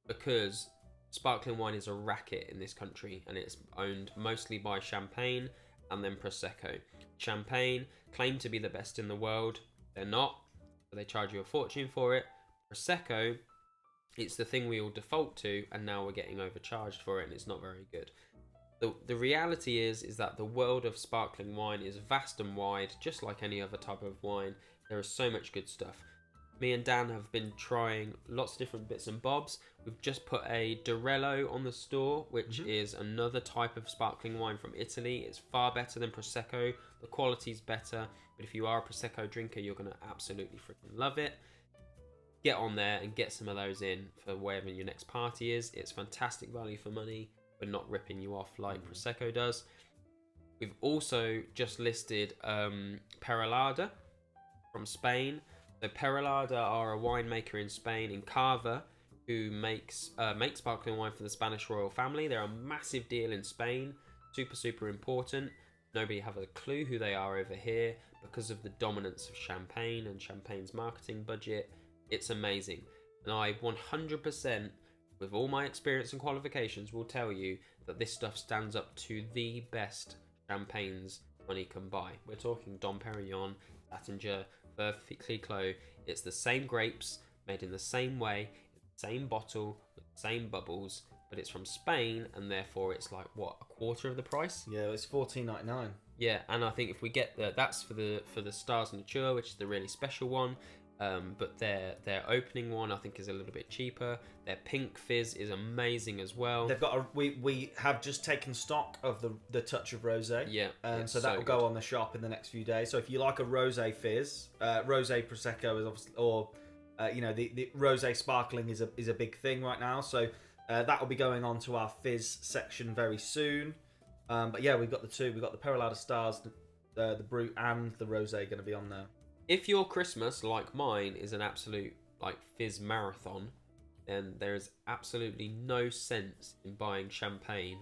because sparkling wine is a racket in this country, and it's owned mostly by Champagne and then Prosecco. Champagne claim to be the best in the world. They're not, but they charge you a fortune for it. Prosecco, it's the thing we all default to, and now we're getting overcharged for it, and it's not very good. The reality is that the world of sparkling wine is vast and wide, just like any other type of wine. There is so much good stuff. Me and Dan have been trying lots of different bits and bobs. We've just put a Dorello on the store, which is another type of sparkling wine from Italy. It's far better than Prosecco. The quality's better, but if you are a Prosecco drinker, you're going to absolutely freaking love it. Get on there and get some of those in for wherever your next party is. It's fantastic value for money, but not ripping you off like Prosecco does. We've also just listed Peralada from Spain. So Peralada are a winemaker in Spain, in Cava, who makes sparkling wine for the Spanish royal family. They're a massive deal in Spain, super important. Nobody have a clue who they are over here because of the dominance of Champagne and Champagne's marketing budget. It's amazing, and I 100%, with all my experience and qualifications, will tell you that this stuff stands up to the best champagnes money can buy. We're talking Dom Perignon, Attinger, Veuve Clicquot. It's the same grapes, made in the same way, same bottle, with the same bubbles, but it's from Spain, and therefore it's like, what, a quarter of the price? Yeah, it's $14.99. Yeah, and I think if we get that's for the Stars Nature, which is the really special one. But their opening one I think is a little bit cheaper. Their pink fizz is amazing as well. They've got we have just taken stock of the touch of rosé. Yeah, so that will go on the shop in the next few days. So if you like a rosé fizz, rosé prosecco is obviously, or the rosé sparkling is a big thing right now. So that will be going on to our fizz section very soon. But yeah, we've got the two. We've got the Peralada Stars, the Brut, and the rosé going to be on there. If your Christmas, like mine, is an absolute fizz marathon, then there is absolutely no sense in buying champagne,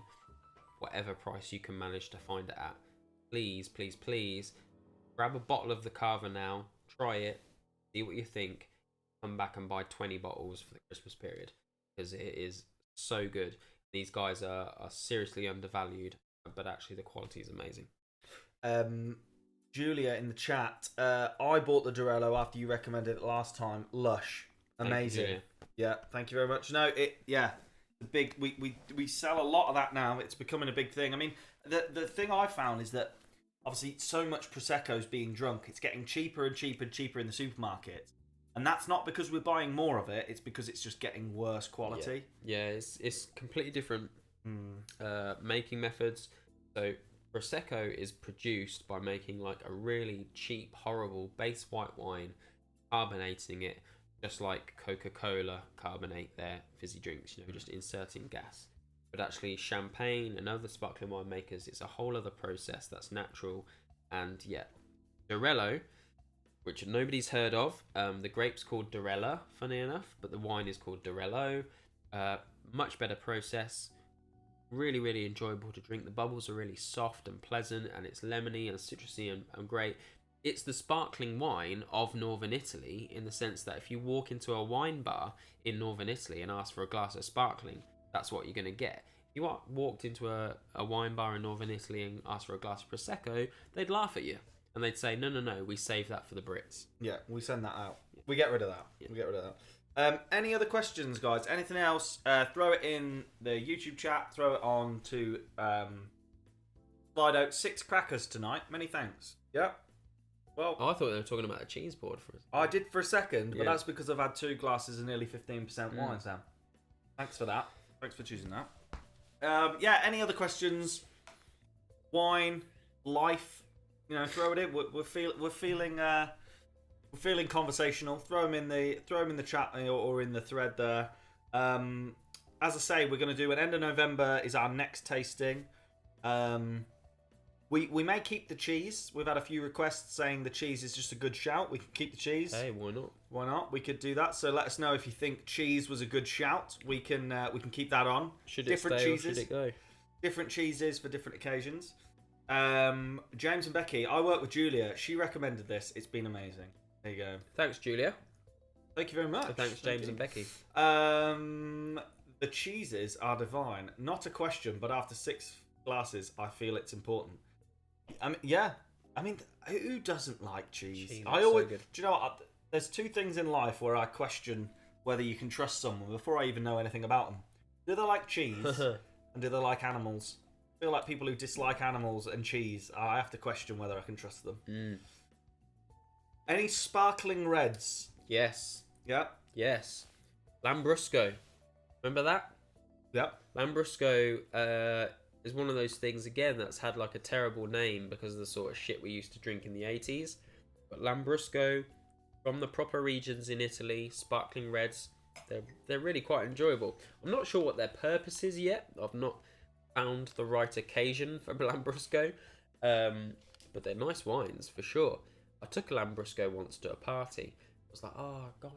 whatever price you can manage to find it at. Please, please, please, grab a bottle of the Cava now, try it, see what you think, come back and buy 20 bottles for the Christmas period, because it is so good. These guys are seriously undervalued, but actually the quality is amazing. Julia in the chat, I bought the Dorello after you recommended it last time. Lush, amazing. Thank you, yeah, thank you very much. No, the big we sell a lot of that now. It's becoming a big thing. I mean, the thing I found is that obviously so much prosecco's being drunk. It's getting cheaper and cheaper and cheaper in the supermarket, and that's not because we're buying more of it. It's because it's just getting worse quality. Yeah, it's completely different making methods. So Prosecco is produced by making a really cheap, horrible base white wine, carbonating it, just like Coca-Cola carbonate their fizzy drinks, just inserting gas. But actually, champagne and other sparkling wine makers, it's a whole other process that's natural. And yeah, Durello, which nobody's heard of. The grape's called Durella, funny enough, but the wine is called Durello. Much better process. Really, really enjoyable to drink. The bubbles are really soft and pleasant, and it's lemony and citrusy and great. It's the sparkling wine of Northern Italy, in the sense that if you walk into a wine bar in Northern Italy and ask for a glass of sparkling, that's what you're going to get. If you walked into a wine bar in Northern Italy and asked for a glass of Prosecco, they'd laugh at you. And they'd say, no, we save that for the Brits. Yeah, we send that out. We get rid of that. Yeah. We get rid of that. Any other questions, guys? Anything else? Throw it in the YouTube chat. Throw it on to Slido. 6 crackers tonight. Many thanks. Yep. Well, Oh, I thought they were talking about a cheese board for us. I did for a second, but Yeah. that's because I've had 2 glasses of nearly 15% wine, Sam. Thanks for that. Thanks for choosing that. Yeah, any other questions? Wine, life, throw it in. We're feeling conversational. Throw them in the chat or in the thread there. As I say, we're going to do an end of November is our next tasting. We may keep the cheese. We've had a few requests saying the cheese is just a good shout. We can keep the cheese. Hey, why not? Why not? We could do that. So let us know if you think cheese was a good shout. We can keep that on. Should it Different stay cheeses. or should it go? Different cheeses for different occasions. James and Becky, I work with Julia. She recommended this. It's been amazing. There you go. Thanks, Julia. Thank you very much. And thanks, James and Becky. The cheeses are divine. Not a question, but after 6 glasses, I feel it's important. Who doesn't like cheese? Cheese is I always. so good. Do you know what? There's 2 things in life where I question whether you can trust someone before I even know anything about them. Do they like cheese? And do they like animals? I feel like people who dislike animals and cheese, I have to question whether I can trust them. Any sparkling reds? Yes. Yeah. Yes. Lambrusco. Remember that? Yep. Lambrusco is one of those things, again, that's had like a terrible name because of the sort of shit we used to drink in the 80s. But Lambrusco, from the proper regions in Italy, sparkling reds, they're really quite enjoyable. I'm not sure what their purpose is yet. I've not found the right occasion for Lambrusco. But they're nice wines, for sure. I took a Lambrusco once to a party. I was like, oh, God,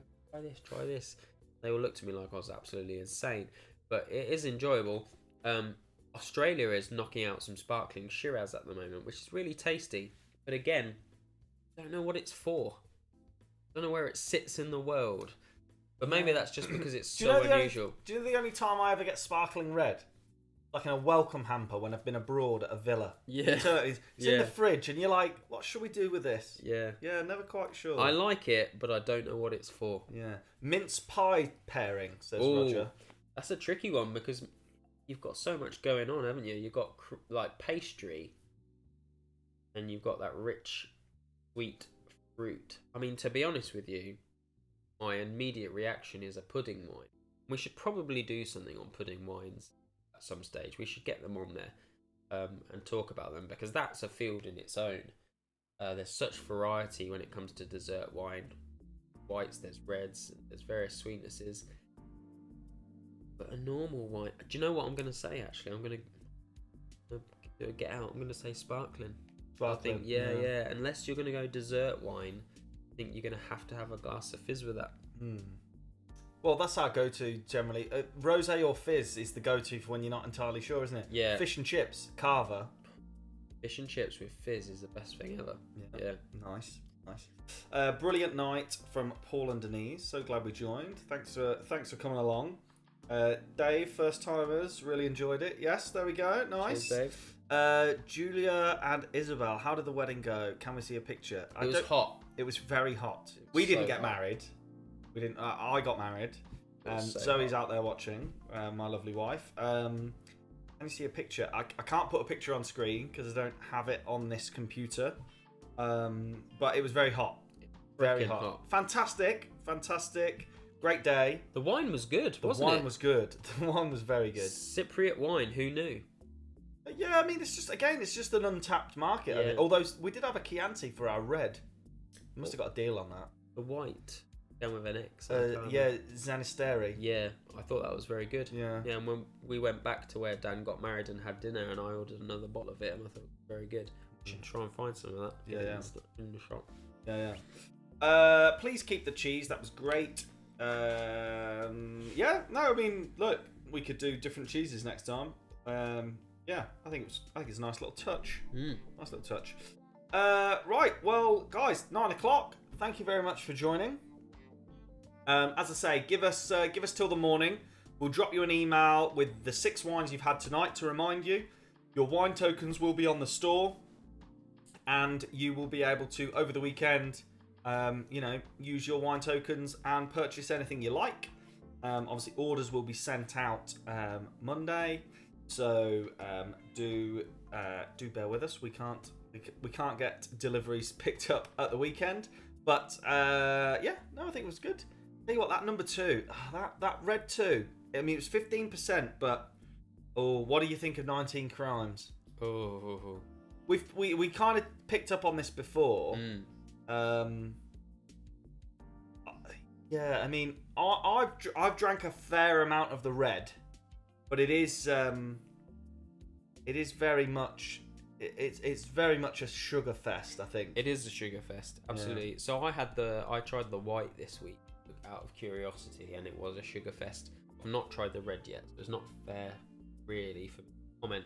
try this. They all looked at me like I was absolutely insane. But it is enjoyable. Australia is knocking out some sparkling Shiraz at the moment, which is really tasty. But again, I don't know what it's for. I don't know where it sits in the world. But maybe that's just because it's so unusual. Do you know the only time I ever get sparkling red? Like in a welcome hamper when I've been abroad at a villa. Yeah. It's in the fridge and you're like, what should we do with this? Yeah. Yeah, never quite sure. I like it, but I don't know what it's for. Yeah. Mince pie pairing, says Ooh, Roger. That's a tricky one because you've got so much going on, haven't you? You've got like pastry and you've got that rich, sweet fruit. I mean, to be honest with you, my immediate reaction is a pudding wine. We should probably do something on pudding wines at some stage. We should get them on there and talk about them because that's a field in its own. There's such variety when it comes to dessert wine. Whites, there's reds, there's various sweetnesses. But a normal wine... Do you know what I'm going to say, actually? I'm going to get out. I'm going to say sparkling. I think, yeah. Unless you're going to go dessert wine, I think you're going to have a glass of fizz with that. Well, that's our go-to generally. Rosé or fizz is the go-to for when you're not entirely sure, isn't it? Yeah. Fish and chips, Carver. Fish and chips with fizz is the best thing ever. Yeah. Nice. Brilliant night from Paul and Denise. So glad we joined. Thanks for coming along. Dave, first timers, really enjoyed it. Yes, there we go. Nice. Cheers, Dave. Julia and Isabel, how did the wedding go? Can we see a picture? It was hot. It was very hot. We didn't so get hot. married. We didn't. I got married. And so Zoe's hot. out there watching. My lovely wife. Let me see a picture. I can't put a picture on screen because I don't have it on this computer. But it was very hot. Very Freaking hot. Fantastic. Great day. The wine was good, wasn't it? The wine was good. The wine was very good. Cypriot wine, who knew? Yeah, I mean, it's just an untapped market. Yeah. Although we did have a Chianti for our red. We must have got a deal on that. The white. Down with an X. Yeah, Zanisteri. Yeah, I thought that was very good. Yeah. Yeah, and when we went back to where Dan got married and had dinner, and I ordered another bottle of it, and I thought it was very good. Should try and find some of that. Yeah. In the shop. Yeah. Please keep the cheese. That was great. Yeah. No, I mean, look, we could do different cheeses next time. Yeah, I think it's a nice little touch. Nice little touch. Right. Well, guys, 9 o'clock. Thank you very much for joining. As I say, give us till the morning. We'll drop you an email with the 6 wines you've had tonight to remind you. Your wine tokens will be on the store, and you will be able to, over the weekend, use your wine tokens and purchase anything you like. Obviously, orders will be sent out Monday, so do bear with us. We can't get deliveries picked up at the weekend, but I think it was good. Tell you what, that number 2, that red 2. I mean, it was 15%, but what do you think of 19 Crimes? We kind of picked up on this before. Yeah, I mean, I've drank a fair amount of the red, but it is very much it's very much a sugar fest, I think. It is a sugar fest, absolutely. Yeah. So I tried the white this week out of curiosity, and it was a sugar fest. I've not tried the red yet, so it's not fair really for me to comment.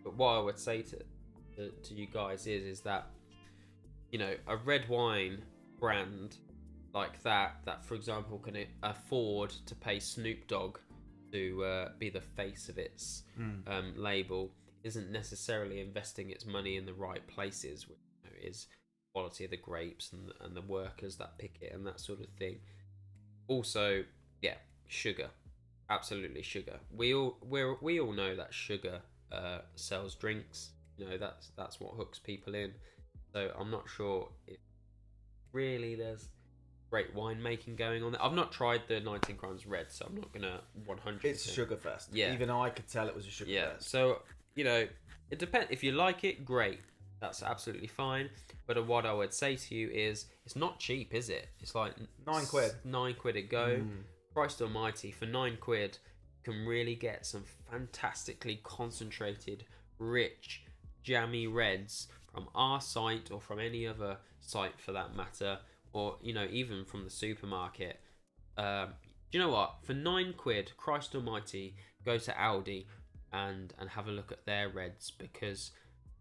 But what I would say to you guys is that, a red wine brand like that for example can afford to pay Snoop Dogg to be the face of its label, isn't necessarily investing its money in the right places, which is quality of the grapes and the workers that pick it and that sort of thing. Also, sugar, absolutely sugar. We all know that sugar sells drinks. That's what hooks people in. So I'm not sure if really there's great winemaking going on there. I've not tried the 19 Crimes Red, so I'm not gonna 100%. It's a sugar fest. Yeah, even I could tell it was a sugar fest. So it depends. If you like it, great. That's absolutely fine. But what I would say to you is, it's not cheap, is it? It's like £9. £9 a go. Christ almighty, for £9 you can really get some fantastically concentrated, rich, jammy reds from our site or from any other site for that matter, or even from the supermarket. Do you know what? For £9, Christ almighty, go to Aldi and have a look at their reds, because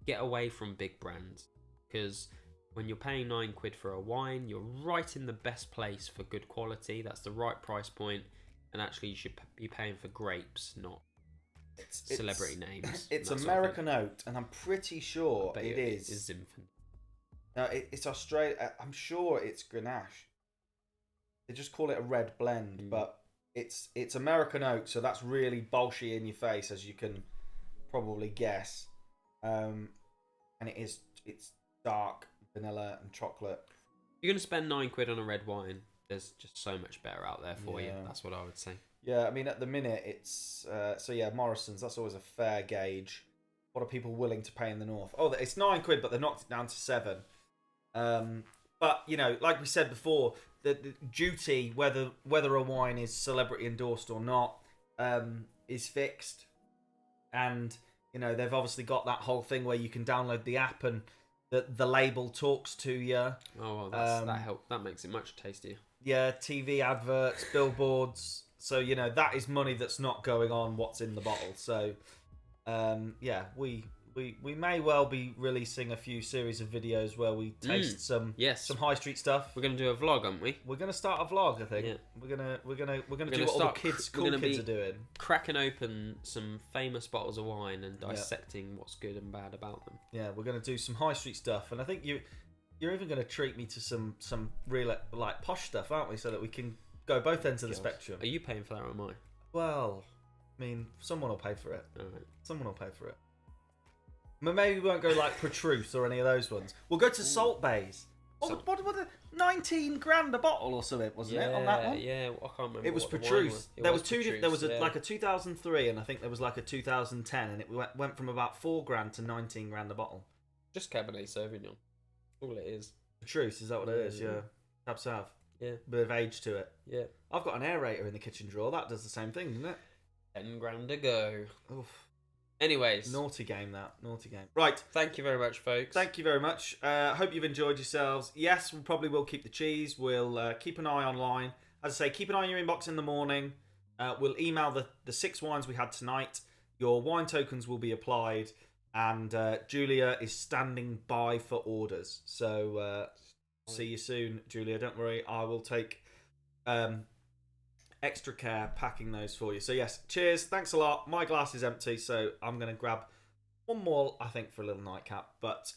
get away from big brands, because when you're paying £9 for a wine, you're right in the best place for good quality. That's the right price point, and actually you should be paying for grapes, not celebrity names. It's American oat, and I'm pretty sure it is. It's Zinfandel. No, it's Australia. I'm sure it's Grenache. They just call it a red blend, but it's American oat, so that's really bolshy in your face, as you can probably guess. And it's dark vanilla and chocolate. If you're gonna spend £9 on a red wine, there's just so much better out there for you. That's what I would say. Yeah, I mean, at the minute it's Morrison's. That's always a fair gauge. What are people willing to pay in the north? Oh, it's £9, but they knocked it down to 7. But like we said before, the duty, whether a wine is celebrity endorsed or not, is fixed. And they've obviously got that whole thing where you can download the app and the label talks to you. Oh, well, that helps. That makes it much tastier. Yeah, TV adverts, billboards. So that is money that's not going on what's in the bottle. So we may well be releasing a few series of videos where we taste some high street stuff. We're gonna do a vlog, aren't we? We're gonna start a vlog, I think. Yeah. We're gonna do what all the kids are doing. Cracking open some famous bottles of wine and dissecting what's good and bad about them. Yeah, we're gonna do some high street stuff, and I think you're even gonna treat me to some real like posh stuff, aren't we? So that we can go both ends of the spectrum. Are you paying for that or am I? Well, I mean, someone will pay for it. All right. Someone will pay for it. Maybe we won't go like Patrousse or any of those ones. We'll go to Salt Bays. What the 19 grand a bottle or something, wasn't it, on that one? Yeah, I can't remember. It was Patrousse. There was two. There was like a 2003, and I think there was like a 2010, and it went from about 4 grand to 19 grand a bottle. Just Cabernet Sauvignon. All it is. Patrousse, is that what it is? Yeah. Cab Sauv. Yeah. Bit of age to it. Yeah. I've got an aerator in the kitchen drawer. That does the same thing, doesn't it? 10 grand to go. Oof. Anyways. Naughty game, that. Naughty game. Right. Thank you very much, folks. Thank you very much. Hope you've enjoyed yourselves. Yes, we probably will keep the cheese. We'll keep an eye online. As I say, keep an eye on your inbox in the morning. We'll email the 6 wines we had tonight. Your wine tokens will be applied. And Julia is standing by for orders. So see you soon, Julia. Don't worry. I will take extra care packing those for you. So yes, cheers. Thanks a lot. My glass is empty, so I'm going to grab one more, I think, for a little nightcap. But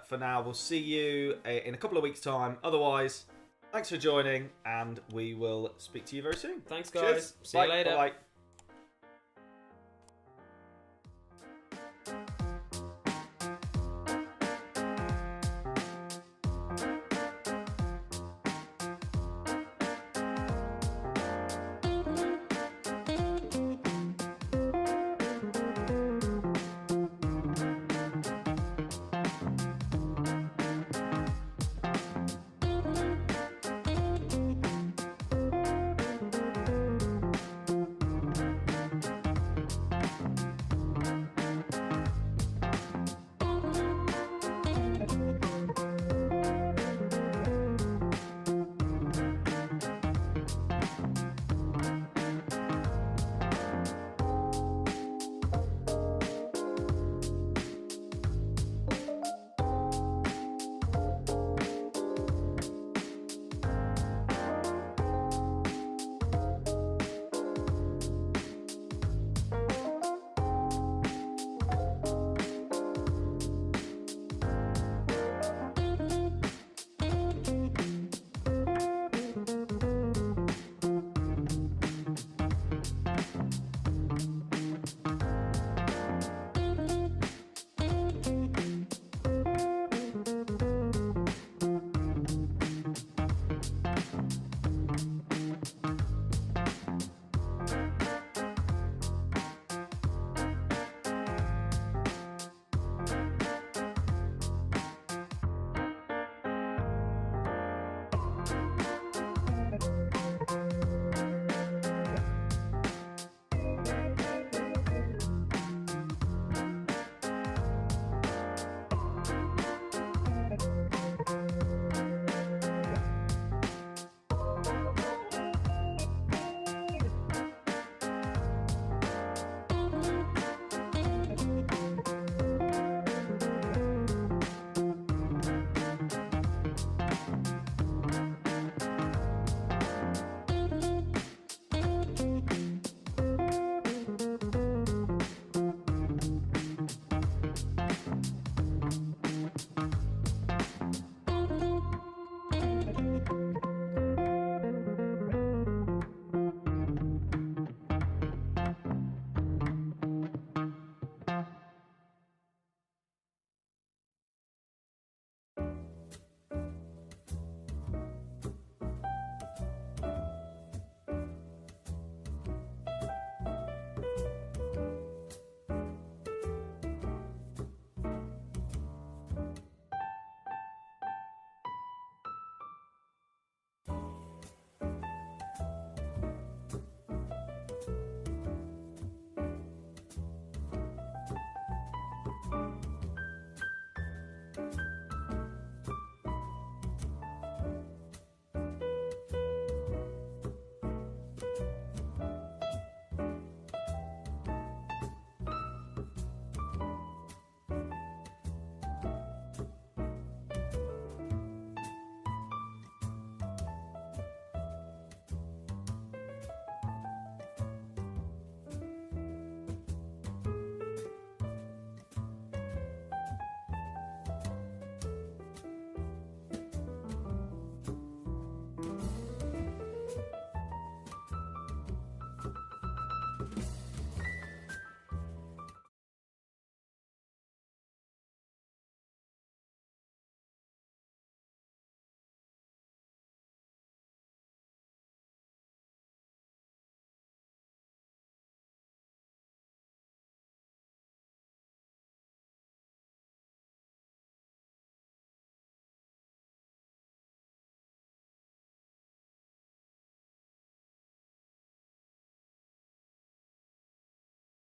for now, we'll see you in a couple of weeks' time. Otherwise, thanks for joining, and we will speak to you very soon. Thanks, guys. Cheers. See Bye. you later. Bye-bye.